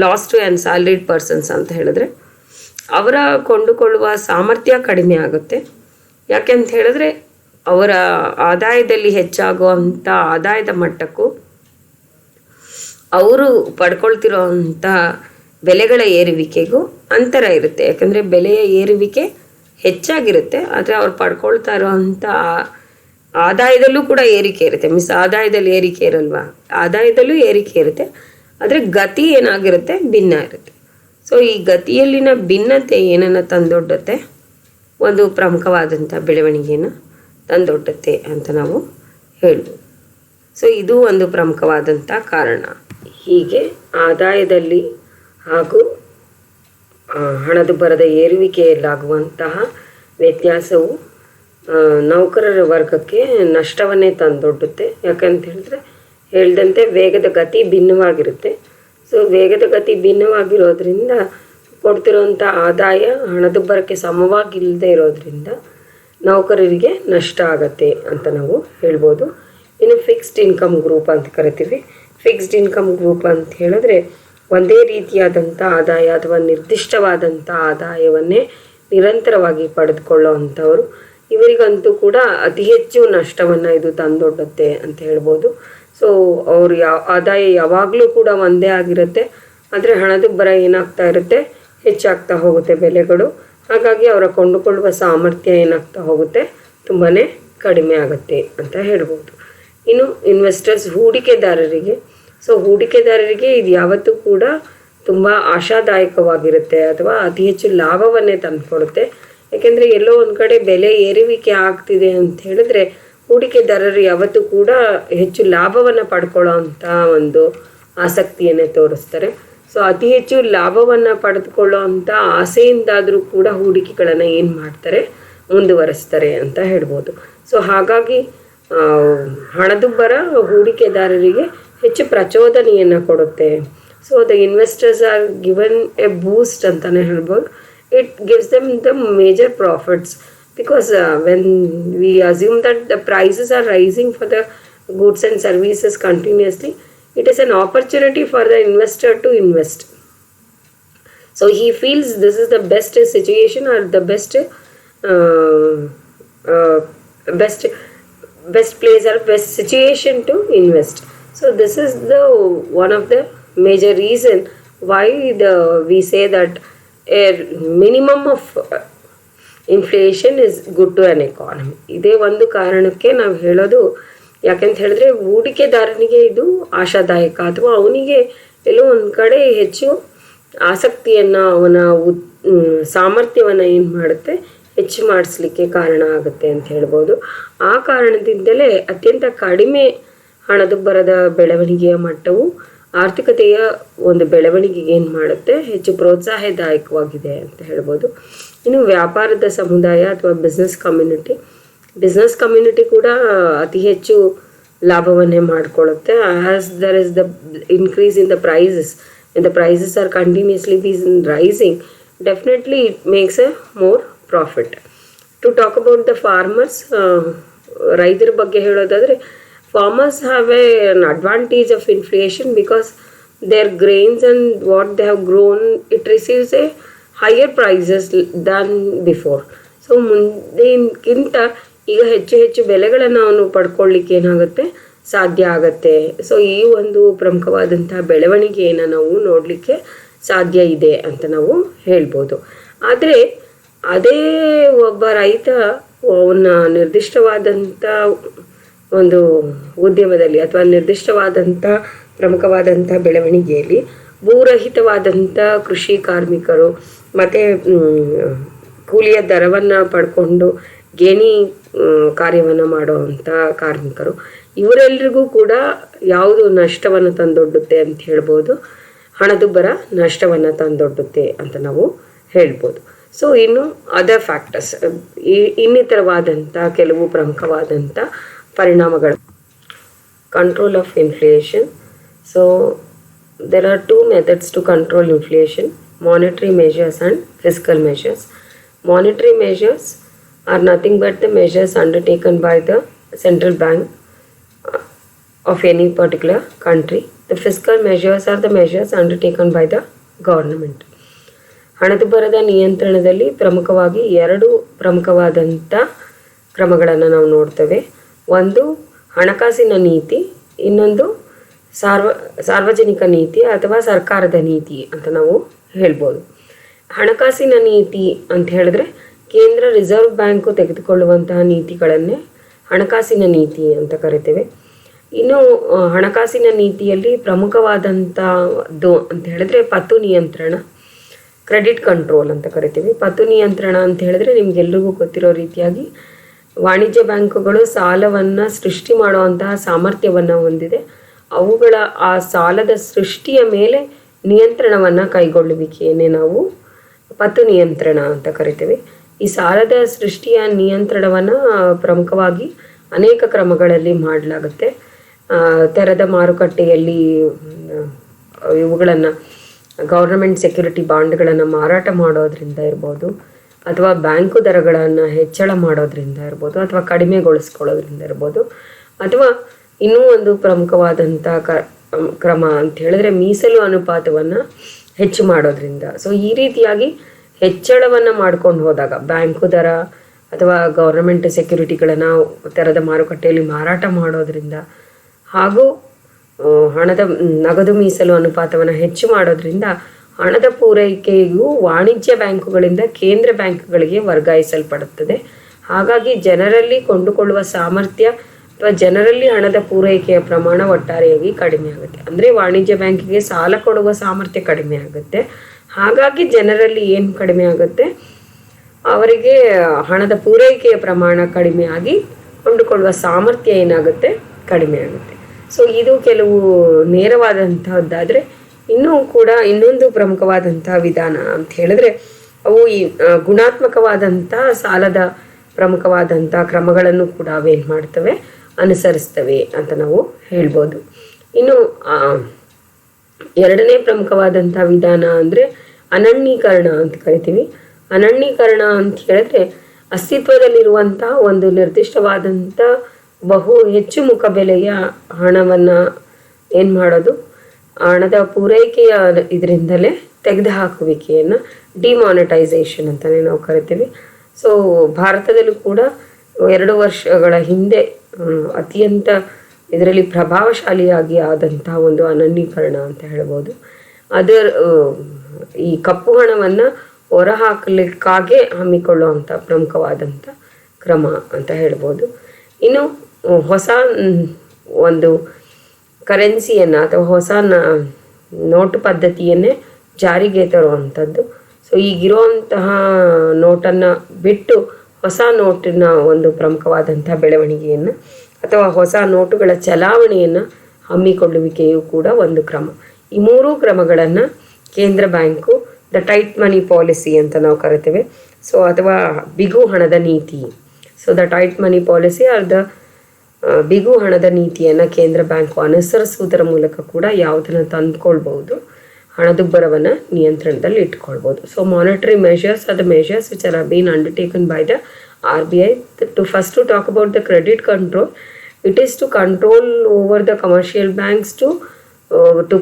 loss to salaried persons ಅಂತ ಹೇಳಿದ್ರೆ, ಅವರ ಕೊಂಡುಕೊಳ್ಳುವ ಸಾಮರ್ಥ್ಯ ಕಡಿಮೆ ಆಗುತ್ತೆ. ಯಾಕೆಂತ ಹೇಳಿದ್ರೆ ಅವರ ಆದಾಯದಲ್ಲಿ ಹೆಚ್ಚಾಗುವಂಥ ಆದಾಯದ ಮಟ್ಟಕ್ಕೂ ಅವರು ಪಡ್ಕೊಳ್ತಿರೋವಂಥ ಬೆಲೆಗಳ ಏರುವಿಕೆಗೂ ಅಂತರ ಇರುತ್ತೆ. ಯಾಕಂದರೆ ಬೆಲೆಯ ಏರುವಿಕೆ ಹೆಚ್ಚಾಗಿರುತ್ತೆ, ಆದರೆ ಅವ್ರು ಪಡ್ಕೊಳ್ತಾ ಇರೋವಂಥ ಆದಾಯದಲ್ಲೂ ಕೂಡ ಏರಿಕೆ ಇರುತ್ತೆ. ಆದಾಯದಲ್ಲಿ ಏರಿಕೆ ಇರಲ್ವಾ, ಆದಾಯದಲ್ಲೂ ಏರಿಕೆ ಇರುತ್ತೆ, ಆದರೆ ಗತಿ ಏನಾಗಿರುತ್ತೆ, ಭಿನ್ನ ಇರುತ್ತೆ. ಸೊ ಈ ಗತಿಯಲ್ಲಿನ ಭಿನ್ನತೆ ಏನನ್ನು ತಂದೊಡ್ಡುತ್ತೆ, ಒಂದು ಪ್ರಮುಖವಾದಂಥ ಬೆಳವಣಿಗೆಯನ್ನು ತಂದೊಡ್ಡುತ್ತೆ ಅಂತ ನಾವು ಹೇಳ್ಬೋದು. ಸೊ ಇದು ಒಂದು ಪ್ರಮುಖವಾದಂಥ ಕಾರಣ. ಹೀಗೆ ಆದಾಯದಲ್ಲಿ ಹಾಗೂ ಹಣದುಬ್ಬರದ ಏರುವಿಕೆಯಲ್ಲಾಗುವಂತಹ ವ್ಯತ್ಯಾಸವು ನೌಕರರ ವರ್ಗಕ್ಕೆ ನಷ್ಟವನ್ನೇ ತಂದೊಡ್ಡುತ್ತೆ. ಯಾಕಂತ ಹೇಳಿದ್ರೆ ಹೇಳ್ದಂತೆ ವೇಗದ ಗತಿ ಭಿನ್ನವಾಗಿರುತ್ತೆ. ಸೊ ವೇಗದ ಗತಿ ಭಿನ್ನವಾಗಿರೋದ್ರಿಂದ ಕೊಡ್ತಿರೋಂಥ ಆದಾಯ ಹಣದುಬ್ಬರಕ್ಕೆ ಸಮವಾಗಿಲ್ಲದೆ ಇರೋದ್ರಿಂದ ನೌಕರರಿಗೆ ನಷ್ಟ ಆಗತ್ತೆ ಅಂತ ನಾವು ಹೇಳ್ಬೋದು. ಇನ್ನು ಫಿಕ್ಸ್ಡ್ ಇನ್ಕಮ್ ಗ್ರೂಪ್ ಅಂತ ಕರಿತೀವಿ. ಫಿಕ್ಸ್ಡ್ ಇನ್ಕಮ್ ಗ್ರೂಪ್ ಅಂತ ಹೇಳಿದ್ರೆ ಒಂದೇ ರೀತಿಯಾದಂಥ ಆದಾಯ ಅಥವಾ ನಿರ್ದಿಷ್ಟವಾದಂಥ ಆದಾಯವನ್ನೇ ನಿರಂತರವಾಗಿ ಪಡೆದುಕೊಳ್ಳೋ ಅಂಥವರು. ಇವರಿಗಂತೂ ಕೂಡ ಅತಿ ಹೆಚ್ಚು ನಷ್ಟವನ್ನು ಇದು ತಂದೊಡ್ಡುತ್ತೆ ಅಂತ ಹೇಳ್ಬೋದು. ಸೊ ಅವ್ರ ಆದಾಯ ಯಾವಾಗಲೂ ಕೂಡ ಒಂದೇ ಆಗಿರುತ್ತೆ, ಆದರೆ ಹಣದುಬ್ಬರ ಏನಾಗ್ತಾ ಇರುತ್ತೆ, ಹೆಚ್ಚಾಗ್ತಾ ಹೋಗುತ್ತೆ ಬೆಲೆಗಳು. ಹಾಗಾಗಿ ಅವರ ಕೊಂಡುಕೊಳ್ಳುವ ಸಾಮರ್ಥ್ಯ ಏನಾಗ್ತಾ ಹೋಗುತ್ತೆ, ತುಂಬಾ ಕಡಿಮೆ ಆಗುತ್ತೆ ಅಂತ ಹೇಳ್ಬೋದು. ಇನ್ನು ಇನ್ವೆಸ್ಟರ್ಸ್, ಹೂಡಿಕೆದಾರರಿಗೆ ಇದು ಯಾವತ್ತೂ ಕೂಡ ತುಂಬ ಆಶಾದಾಯಕವಾಗಿರುತ್ತೆ ಅಥವಾ ಅತಿ ಹೆಚ್ಚು ಲಾಭವನ್ನೇ ತಂದುಕೊಡುತ್ತೆ. ಯಾಕೆಂದರೆ ಎಲ್ಲೋ ಒಂದು ಕಡೆ ಬೆಲೆ ಏರುವಿಕೆ ಆಗ್ತಿದೆ ಅಂತ ಹೇಳಿದ್ರೆ ಹೂಡಿಕೆದಾರರು ಯಾವತ್ತೂ ಕೂಡ ಹೆಚ್ಚು ಲಾಭವನ್ನು ಪಡ್ಕೊಳ್ಳೋ ಅಂಥ ಒಂದು ಆಸಕ್ತಿಯನ್ನೇ ತೋರಿಸ್ತಾರೆ. ಸೊ ಅತಿ ಹೆಚ್ಚು ಲಾಭವನ್ನು ಪಡೆದುಕೊಳ್ಳೋ ಅಂಥ ಆಸೆಯಿಂದಾದರೂ ಕೂಡ ಹೂಡಿಕೆಗಳನ್ನು ಏನು ಮಾಡ್ತಾರೆ, ಮುಂದುವರಿಸ್ತಾರೆ ಅಂತ ಹೇಳ್ಬೋದು. ಸೊ ಹಾಗಾಗಿ ಹಣದುಬ್ಬರ ಹೂಡಿಕೆದಾರರಿಗೆ ಹೆಚ್ಚು ಪ್ರಚೋದನೆಯನ್ನು ಕೊಡುತ್ತೆ. So the investors are given a boost ಅಂತಲೇ ಹೇಳ್ಬೋದು. It gives them the major profits because when we assume that the prices are rising for the goods and services continuously, it is an opportunity for the investor to invest. So he feels this is the best situation or the best place or best situation to invest. So this is the one of the major reason why we say that a minimum of inflation is good to an economy. ಇದೇ ಒಂದು ಕಾರಣಕ್ಕೆ ನಾವು ಹೇಳೋದು. ಯಾಕೆಂತ ಹೇಳಿದ್ರೆ ಹೂಡಿಕೆದಾರನಿಗೆ ಇದು ಆಶಾದಾಯಕ ಅಥವಾ ಅವನಿಗೆ ಎಲ್ಲೋ ಒಂದು ಕಡೆ ಹೆಚ್ಚು ಆಸಕ್ತಿಯನ್ನು, ಅವನ ಸಾಮರ್ಥ್ಯವನ್ನು ಏನು ಮಾಡುತ್ತೆ, ಹೆಚ್ಚು ಮಾಡಿಸ್ಲಿಕ್ಕೆ ಕಾರಣ ಆಗುತ್ತೆ ಅಂತ ಹೇಳ್ಬೋದು. ಆ ಕಾರಣದಿಂದಲೇ ಅತ್ಯಂತ ಕಡಿಮೆ ಹಣದುಬ್ಬರದ ಬೆಳವಣಿಗೆಯ ಮಟ್ಟವು ಆರ್ಥಿಕತೆಯ ಒಂದು ಬೆಳವಣಿಗೆಗೆ ಏನು ಮಾಡುತ್ತೆ, ಹೆಚ್ಚು ಪ್ರೋತ್ಸಾಹದಾಯಕವಾಗಿದೆ ಅಂತ ಹೇಳ್ಬೋದು. ಇನ್ನು ವ್ಯಾಪಾರದ ಸಮುದಾಯ ಅಥವಾ ಬಿಸ್ನೆಸ್ ಕಮ್ಯುನಿಟಿ ಕೂಡ ಅತಿ ಹೆಚ್ಚು ಲಾಭವನ್ನೇ ಮಾಡಿಕೊಳ್ಳುತ್ತೆ. As there is the increase in the prices, when the prices are continuously rising, definitely it makes a more profit. To talk about the farmers, ರೈತರ ಬಗ್ಗೆ ಹೇಳೋದಾದರೆ, farmers have an advantage of inflation because their grains and what they have grown, it receives a higher prices than before. So ಮುಂದೆಗಿಂತ ಈಗ ಹೆಚ್ಚು ಬೆಲೆಗಳನ್ನು ಅವನು ಪಡ್ಕೊಳ್ಳಿಕ್ಕೆ ಏನಾಗುತ್ತೆ, ಸಾಧ್ಯ ಆಗತ್ತೆ. ಸೊ ಈ ಒಂದು ಪ್ರಮುಖವಾದಂಥ ಬೆಳವಣಿಗೆಯನ್ನು ನಾವು ನೋಡಲಿಕ್ಕೆ ಸಾಧ್ಯ ಇದೆ ಅಂತ ನಾವು ಹೇಳ್ಬೋದು. ಆದರೆ ಅದೇ ಒಬ್ಬ ರೈತ ಅವನ ನಿರ್ದಿಷ್ಟವಾದಂಥ ಒಂದು ಉದ್ಯಮದಲ್ಲಿ ಅಥವಾ ನಿರ್ದಿಷ್ಟವಾದಂಥ ಪ್ರಮುಖವಾದಂಥ ಬೆಳವಣಿಗೆಯಲ್ಲಿ ಭೂರಹಿತವಾದಂಥ ಕೃಷಿ ಕಾರ್ಮಿಕರು ಮತ್ತು ಕೂಲಿಯ ದರವನ್ನು ಪಡ್ಕೊಂಡು ಗೇಣಿ ಕಾರ್ಯವನ್ನು ಮಾಡುವಂಥ ಕಾರ್ಮಿಕರು, ಇವರೆಲ್ಲರಿಗೂ ಕೂಡ ಯಾವುದು ನಷ್ಟವನ್ನು ತಂದೊಡ್ಡುತ್ತೆ ಅಂತ ಹೇಳ್ಬೋದು, ಹಣದುಬ್ಬರ ನಷ್ಟವನ್ನು ತಂದೊಡ್ಡುತ್ತೆ ಅಂತ ನಾವು ಹೇಳ್ಬೋದು. ಸೊ ಇನ್ನು ಅದರ್ ಫ್ಯಾಕ್ಟರ್ಸ್, ಇನ್ನಿತರವಾದಂಥ ಕೆಲವು ಪ್ರಮುಖವಾದಂಥ ಪರಿಣಾಮಗಳು. Control of inflation. So there are two methods to control inflation: monetary measures and fiscal measures. Monetary measures are nothing but the measures undertaken by the central bank of any particular country. The fiscal measures are the measures undertaken by the government. ಹಣದುಬ್ಬರದ ನಿಯಂತ್ರಣದಲ್ಲಿ ಪ್ರಮುಖವಾಗಿ ಎರಡು ಪ್ರಮುಖವಾದಂಥ ಕ್ರಮಗಳನ್ನು ನಾವು ನೋಡ್ತೇವೆ. ಒಂದು ಹಣಕಾಸಿನ ನೀತಿ, ಇನ್ನೊಂದು ಸಾರ್ವಜನಿಕ ನೀತಿ ಅಥವಾ ಸರ್ಕಾರದ ನೀತಿ ಅಂತ ನಾವು ಹೇಳ್ಬೋದು. ಹಣಕಾಸಿನ ನೀತಿ ಅಂತ ಹೇಳಿದ್ರೆ ಕೇಂದ್ರ ರಿಸರ್ವ್ ಬ್ಯಾಂಕು ತೆಗೆದುಕೊಳ್ಳುವಂತಹ ನೀತಿಗಳನ್ನೇ ಹಣಕಾಸಿನ ನೀತಿ ಅಂತ ಕರಿತೇವೆ. ಇನ್ನು ಹಣಕಾಸಿನ ನೀತಿಯಲ್ಲಿ ಪ್ರಮುಖವಾದಂಥದ್ದು ಅಂತ ಹೇಳಿದ್ರೆ ಪತ್ತು ನಿಯಂತ್ರಣ, ಕ್ರೆಡಿಟ್ ಕಂಟ್ರೋಲ್ ಅಂತ ಕರಿತೀವಿ. ಪತ್ತು ನಿಯಂತ್ರಣ ಅಂತ ಹೇಳಿದ್ರೆ ನಿಮ್ಗೆಲ್ರಿಗೂ ಗೊತ್ತಿರೋ ರೀತಿಯಾಗಿ ವಾಣಿಜ್ಯ ಬ್ಯಾಂಕುಗಳು ಸಾಲವನ್ನು ಸೃಷ್ಟಿ ಮಾಡುವಂತಹ ಸಾಮರ್ಥ್ಯವನ್ನು ಹೊಂದಿದೆ. ಅವುಗಳ ಆ ಸಾಲದ ಸೃಷ್ಟಿಯ ಮೇಲೆ ನಿಯಂತ್ರಣವನ್ನು ಕೈಗೊಳ್ಳುವಿಕೆಯನ್ನೇ ನಾವು ಪತ್ತು ನಿಯಂತ್ರಣ ಅಂತ ಕರಿತೇವೆ. ಈ ಸಾಲದ ಸೃಷ್ಟಿಯ ನಿಯಂತ್ರಣವನ್ನು ಪ್ರಮುಖವಾಗಿ ಅನೇಕ ಕ್ರಮಗಳಲ್ಲಿ ಮಾಡಲಾಗುತ್ತೆ. ತೆರೆದ ಮಾರುಕಟ್ಟೆಯಲ್ಲಿ ಇವುಗಳನ್ನು ಗೌರ್ನಮೆಂಟ್ ಸೆಕ್ಯೂರಿಟಿ ಬಾಂಡ್ಗಳನ್ನು ಮಾರಾಟ ಮಾಡೋದ್ರಿಂದ ಇರ್ಬೋದು, ಅಥವಾ ಬ್ಯಾಂಕು ದರಗಳನ್ನು ಹೆಚ್ಚಳ ಮಾಡೋದ್ರಿಂದ ಇರ್ಬೋದು, ಅಥವಾ ಕಡಿಮೆಗೊಳಿಸ್ಕೊಳ್ಳೋದ್ರಿಂದ ಇರ್ಬೋದು, ಅಥವಾ ಇನ್ನೂ ಒಂದು ಪ್ರಮುಖವಾದಂಥ ಕ್ರಮ ಅಂತ ಹೇಳಿದ್ರೆ ಮೀಸಲು ಅನುಪಾತವನ್ನು ಹೆಚ್ಚು ಮಾಡೋದ್ರಿಂದ. ಸೊ ಈ ರೀತಿಯಾಗಿ ಹೆಚ್ಚಳವನ್ನು ಮಾಡ್ಕೊಂಡು ಹೋದಾಗ ಬ್ಯಾಂಕು ದರ ಅಥವಾ ಗೌರ್ನಮೆಂಟ್ ಸೆಕ್ಯೂರಿಟಿಗಳನ್ನು ತೆರೆದ ಮಾರುಕಟ್ಟೆಯಲ್ಲಿ ಮಾರಾಟ ಮಾಡೋದ್ರಿಂದ ಹಾಗೂ ಹಣದ ನಗದು ಮೀಸಲು ಅನುಪಾತವನ್ನು ಹೆಚ್ಚು ಮಾಡೋದ್ರಿಂದ ಹಣದ ಪೂರೈಕೆಯು ವಾಣಿಜ್ಯ ಬ್ಯಾಂಕುಗಳಿಂದ ಕೇಂದ್ರ ಬ್ಯಾಂಕುಗಳಿಗೆ ವರ್ಗಾಯಿಸಲ್ಪಡುತ್ತದೆ. ಹಾಗಾಗಿ ಜನರಲ್ಲಿ ಕೊಂಡುಕೊಳ್ಳುವ ಸಾಮರ್ಥ್ಯ ಅಥವಾ ಜನರಲ್ಲಿ ಹಣದ ಪೂರೈಕೆಯ ಪ್ರಮಾಣ ಒಟ್ಟಾರೆಯಾಗಿ ಕಡಿಮೆ ಆಗುತ್ತೆ. ಅಂದರೆ ವಾಣಿಜ್ಯ ಬ್ಯಾಂಕಿಗೆ ಸಾಲ ಕೊಡುವ ಸಾಮರ್ಥ್ಯ ಕಡಿಮೆ ಆಗುತ್ತೆ. ಹಾಗಾಗಿ ಜನರಲ್ಲಿ ಏನು ಕಡಿಮೆ ಆಗುತ್ತೆ, ಅವರಿಗೆ ಹಣದ ಪೂರೈಕೆಯ ಪ್ರಮಾಣ ಕಡಿಮೆ ಆಗಿ ಕೊಂಡುಕೊಳ್ಳುವ ಸಾಮರ್ಥ್ಯ ಏನಾಗುತ್ತೆ, ಕಡಿಮೆ ಆಗುತ್ತೆ. ಸೊ ಇದು ಕೆಲವು ನೇರವಾದಂತಹದ್ದಾದರೆ, ಇನ್ನೂ ಕೂಡ ಇನ್ನೊಂದು ಪ್ರಮುಖವಾದಂತಹ ವಿಧಾನ ಅಂತ ಹೇಳಿದ್ರೆ ಅವು ಈ ಗುಣಾತ್ಮಕವಾದಂಥ ಸಾಲದ ಪ್ರಮುಖವಾದಂಥ ಕ್ರಮಗಳನ್ನು ಕೂಡ ಅವೇನು ಮಾಡ್ತವೆ, ಅನುಸರಿಸ್ತವೆ ಅಂತ ನಾವು ಹೇಳ್ಬೋದು. ಇನ್ನು ಎರಡನೇ ಪ್ರಮುಖವಾದಂಥ ವಿಧಾನ ಅಂದರೆ ಅನನ್ಯೀಕರಣ ಅಂತ ಕರಿತೀವಿ. ಅನನ್ಯೀಕರಣ ಅಂತ ಹೇಳಿದ್ರೆ ಅಸ್ತಿತ್ವದಲ್ಲಿರುವಂಥ ಒಂದು ನಿರ್ದಿಷ್ಟವಾದಂಥ ಬಹು ಹೆಚ್ಚು ಮುಖಬೆಲೆಯ ಹಣವನ್ನು ಏನು ಮಾಡೋದು, ಹಣದ ಪೂರೈಕೆಯ ಇದರಿಂದಲೇ ತೆಗೆದುಹಾಕುವಿಕೆಯನ್ನು ಡಿಮಾನಿಟೈಸೇಷನ್ ಅಂತಲೇ ನಾವು ಕರಿತೀವಿ. ಸೊ ಭಾರತದಲ್ಲೂ ಕೂಡ 2 ವರ್ಷಗಳ ಹಿಂದೆ ಅತ್ಯಂತ ಇದರಲ್ಲಿ ಪ್ರಭಾವಶಾಲಿಯಾಗಿ ಆದಂಥ ಒಂದು ಅನನ್ಯೀಕರಣ ಅಂತ ಹೇಳ್ಬೋದು. ಅದರ ಈ ಕಪ್ಪು ಹಣವನ್ನು ಹೊರಹಾಕಲಿಕ್ಕಾಗೇ ಹಮ್ಮಿಕೊಳ್ಳುವಂಥ ಪ್ರಮುಖವಾದಂಥ ಕ್ರಮ ಅಂತ ಹೇಳ್ಬೋದು. ಇನ್ನು ಹೊಸ ಒಂದು ಕರೆನ್ಸಿಯನ್ನು ಅಥವಾ ಹೊಸ ನೋಟು ಪದ್ಧತಿಯನ್ನೇ ಜಾರಿಗೆ ತರುವಂಥದ್ದು. ಸೊ ಈಗಿರುವಂತಹ ನೋಟನ್ನು ಬಿಟ್ಟು ಹೊಸ ನೋಟಿನ ಒಂದು ಪ್ರಮುಖವಾದಂಥ ಬೆಳವಣಿಗೆಯನ್ನು ಅಥವಾ ಹೊಸ ನೋಟುಗಳ ಚಲಾವಣೆಯನ್ನು ಹಮ್ಮಿಕೊಳ್ಳುವಿಕೆಯೂ ಕೂಡ ಒಂದು ಕ್ರಮ. ಈ ಮೂರೂ ಕ್ರಮಗಳನ್ನು ಕೇಂದ್ರ bank the tight money policy ಅಂತ ನಾವು ಕರಿತೇವೆ. ಸೊ ಅಥವಾ ಬಿಗು ಹಣದ ನೀತಿ. So the tight money policy or the ಬಿಗು ಹಣದ ನೀತಿಯನ್ನು ಕೇಂದ್ರ ಬ್ಯಾಂಕು ಅನುಸರಿಸುವುದರ ಮೂಲಕ ಕೂಡ ಯಾವುದನ್ನು ತಂದುಕೊಳ್ಬೋದು, ಹಣದುಬ್ಬರವನ್ನು ನಿಯಂತ್ರಣದಲ್ಲಿ ಇಟ್ಕೊಳ್ಬೋದು. So monetary measures are the measures which are been undertaken by the RBI. To talk about the credit control, it is to control over the commercial banks to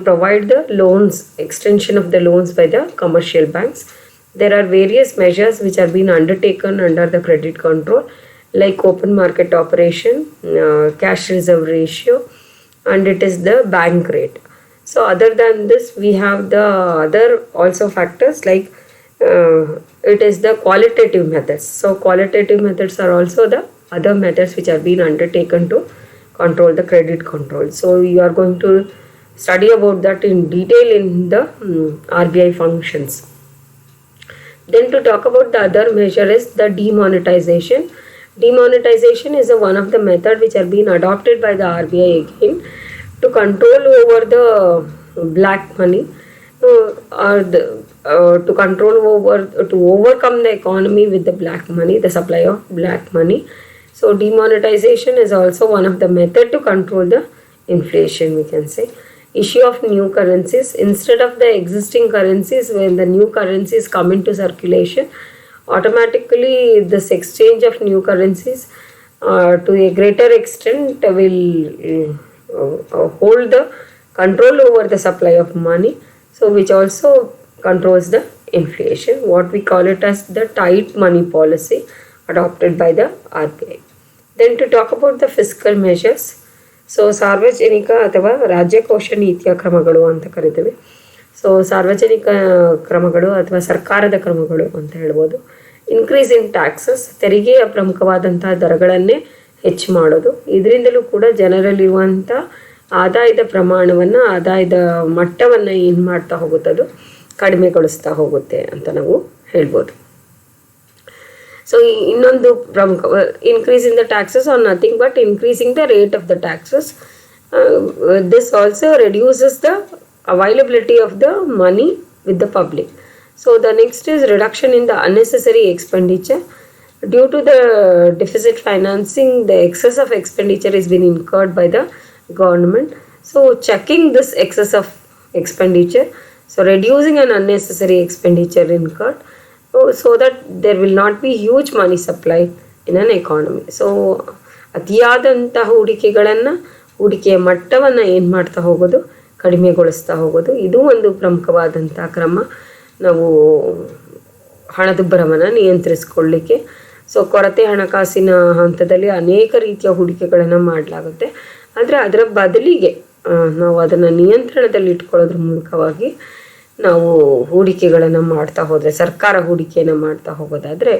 provide the loans, extension of the loans by the commercial banks. There are various measures which are being undertaken under the credit control, like open market operation, cash reserve ratio, and it is the bank rate. So other than this, we have the other also factors like it is the qualitative methods. So qualitative methods are also the other methods which are being undertaken to control the credit control. So you are going to study about that in detail in the RBI functions. Then to talk about the other measure is the demonetization. Demonetization is one of the method which are being adopted by the RBI again to control over the black money. to control to overcome the economy with the black money, the supply of black money. So demonetization is also one of the method to control the inflation, we can say. Issue of new currencies instead of the existing currencies. When the new currencies come into circulation, automatically this exchange of new currencies to a greater extent will hold the control over the supply of money, so which also controls the inflation. What we call it as the tight money policy adopted by the RBI. Then to talk about the fiscal measures, so ಸಾರ್ವಜನಿಕ ಅಥವಾ ರಾಜ್ಯಕೋಶ ನೀತಿಯ ಕ್ರಮಗಳು ಅಂತ ಕರಿತೀವಿ. So ಸಾರ್ವಜನಿಕ ಕ್ರಮಗಳು ಅಥವಾ ಸರ್ಕಾರದ ಕ್ರಮಗಳು ಅಂತ ಹೇಳ್ಬೋದು. ಇನ್ಕ್ರೀಸ್ ಇನ್ ಟ್ಯಾಕ್ಸಸ್, ತೆರಿಗೆಯ ಪ್ರಮುಖವಾದಂತಹ ದರಗಳನ್ನೇ ಹೆಚ್ಚು ಮಾಡೋದು. ಇದರಿಂದಲೂ ಕೂಡ ಜನರಲ್ಲಿರುವಂಥ ಆದಾಯದ ಪ್ರಮಾಣವನ್ನು, ಆದಾಯದ ಮಟ್ಟವನ್ನು ಏನು ಮಾಡ್ತಾ ಹೋಗುತ್ತದು ಕಡಿಮೆಗೊಳಿಸ್ತಾ ಹೋಗುತ್ತೆ ಅಂತ ನಾವು ಹೇಳ್ಬೋದು. ಸೊ ಇನ್ನೊಂದು ಪ್ರಮುಖ, increase in the taxes are nothing but increasing the rate of the taxes. This also reduces the availability of the money with the public. So the next is reduction in the unnecessary expenditure. Due to the deficit financing, the excess of expenditure is being incurred by the government. So checking this excess of expenditure, so reducing an unnecessary expenditure incurred, so that there will not be huge money supply in an economy. So ಅತಿಯಾದಂತಹ ಹೂಡಿಕೆಯ ಮಟ್ಟವನ್ನು ಏನು ಮಾಡ್ತಾ ಹೋಗೋದು, ಕಡಿಮೆಗೊಳಿಸ್ತಾ ಹೋಗೋದು. ಇದು ಒಂದು ಪ್ರಮುಖವಾದಂಥ ಕ್ರಮ ನಾವು ಹಣದುಬ್ಬರವನ್ನು ನಿಯಂತ್ರಿಸ್ಕೊಳ್ಳಿಕ್ಕೆ. ಸೊ ಕೊರತೆ ಹಣಕಾಸಿನ ಹಂತದಲ್ಲಿ ಅನೇಕ ರೀತಿಯ ಹೂಡಿಕೆಗಳನ್ನು ಮಾಡಲಾಗುತ್ತೆ. ಆದರೆ ಅದರ ಬದಲಿಗೆ ನಾವು ಅದನ್ನು ನಿಯಂತ್ರಣದಲ್ಲಿ ಇಟ್ಕೊಳ್ಳೋದ್ರ ಮೂಲಕವಾಗಿ ನಾವು ಹೂಡಿಕೆಗಳನ್ನು ಮಾಡ್ತಾ ಹೋದರೆ, ಸರ್ಕಾರ ಹೂಡಿಕೆಯನ್ನು ಮಾಡ್ತಾ ಹೋಗೋದಾದರೆ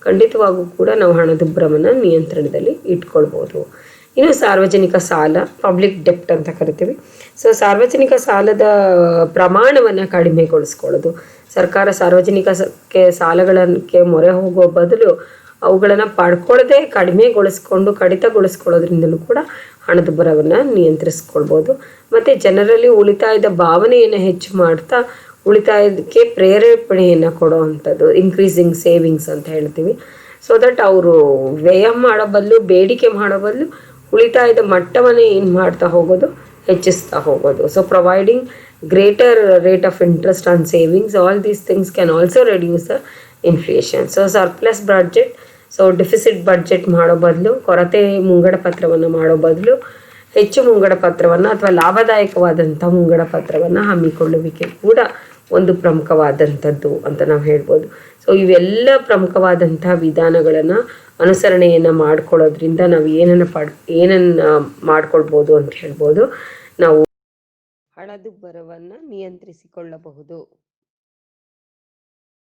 ಖಂಡಿತವಾಗೂ ಕೂಡ ನಾವು ಹಣದುಬ್ಬರವನ್ನು ನಿಯಂತ್ರಣದಲ್ಲಿ ಇಟ್ಕೊಳ್ಬೋದು. ಇನ್ನು ಸಾರ್ವಜನಿಕ ಸಾಲ, ಪಬ್ಲಿಕ್ ಡೆಪ್ಟ್ ಅಂತ ಕರಿತೀವಿ. ಸೊ ಸಾರ್ವಜನಿಕ ಸಾಲದ ಪ್ರಮಾಣವನ್ನು ಕಡಿಮೆಗೊಳಿಸ್ಕೊಳ್ಳೋದು. ಸರ್ಕಾರ ಸಾರ್ವಜನಿಕ ಸಾಲಗಳಕ್ಕೆ ಮೊರೆ ಹೋಗೋ ಬದಲು ಅವುಗಳನ್ನು ಪಡ್ಕೊಳ್ಳದೆ ಕಡಿತಗೊಳಿಸ್ಕೊಳ್ಳೋದ್ರಿಂದಲೂ ಕೂಡ ಹಣದುಬ್ಬರವನ್ನು ನಿಯಂತ್ರಿಸ್ಕೊಳ್ಬೋದು. ಮತ್ತು ಜನರಲ್ಲಿ ಉಳಿತಾಯದ ಭಾವನೆಯನ್ನು ಹೆಚ್ಚು ಮಾಡ್ತಾ ಉಳಿತಾಯಕ್ಕೆ ಪ್ರೇರೇಪಣೆಯನ್ನು ಕೊಡೋ ಅಂಥದ್ದು, ಇನ್ಕ್ರೀಸಿಂಗ್ ಸೇವಿಂಗ್ಸ್ ಅಂತ ಹೇಳ್ತೀವಿ. ಸೊ ದಟ್ ಅವರು ವ್ಯಯ ಮಾಡೋ ಬದಲು, ಬೇಡಿಕೆ ಮಾಡೋ ಬದಲು ಉಳಿತಾಯದ ಮಟ್ಟವನ್ನು ಏನು ಮಾಡ್ತಾ ಹೋಗೋದು, ಹೆಚ್ಚಿಸ್ತಾ ಹೋಗೋದು. So providing greater rate of interest on savings, all these things can also reduce the inflation. So surplus budget, so deficit budget ಮಾಡೋ ಬದಲು, ಕೊರತೆ ಮುಂಗಡ ಪತ್ರವನ್ನು ಮಾಡೋ ಬದಲು ಹೆಚ್ಚು ಮುಂಗಡ ಪತ್ರವನ್ನು ಅಥವಾ ಲಾಭದಾಯಕವಾದಂಥ ಮುಂಗಡ ಪತ್ರವನ್ನು ಹಮ್ಮಿಕೊಳ್ಳುವಿಕೆ ಕೂಡ ಒಂದು ಪ್ರಮುಖವಾದಂಥದ್ದು ಅಂತ ನಾವು ಹೇಳ್ಬೋದು. ಸೊ ಇವೆಲ್ಲ ಪ್ರಮುಖವಾದಂತಹ ವಿಧಾನಗಳನ್ನು ಅನುಸರಣೆಯನ್ನು ಮಾಡ್ಕೊಳ್ಳೋದ್ರಿಂದ ನಾವು ಏನನ್ನು ಮಾಡ್ಕೊಳ್ಬೋದು ಅಂತ ಹೇಳ್ಬೋದು. ನಾವು ಹಣದುಬ್ಬರವನ್ನು ನಿಯಂತ್ರಿಸಿಕೊಳ್ಳಬಹುದು.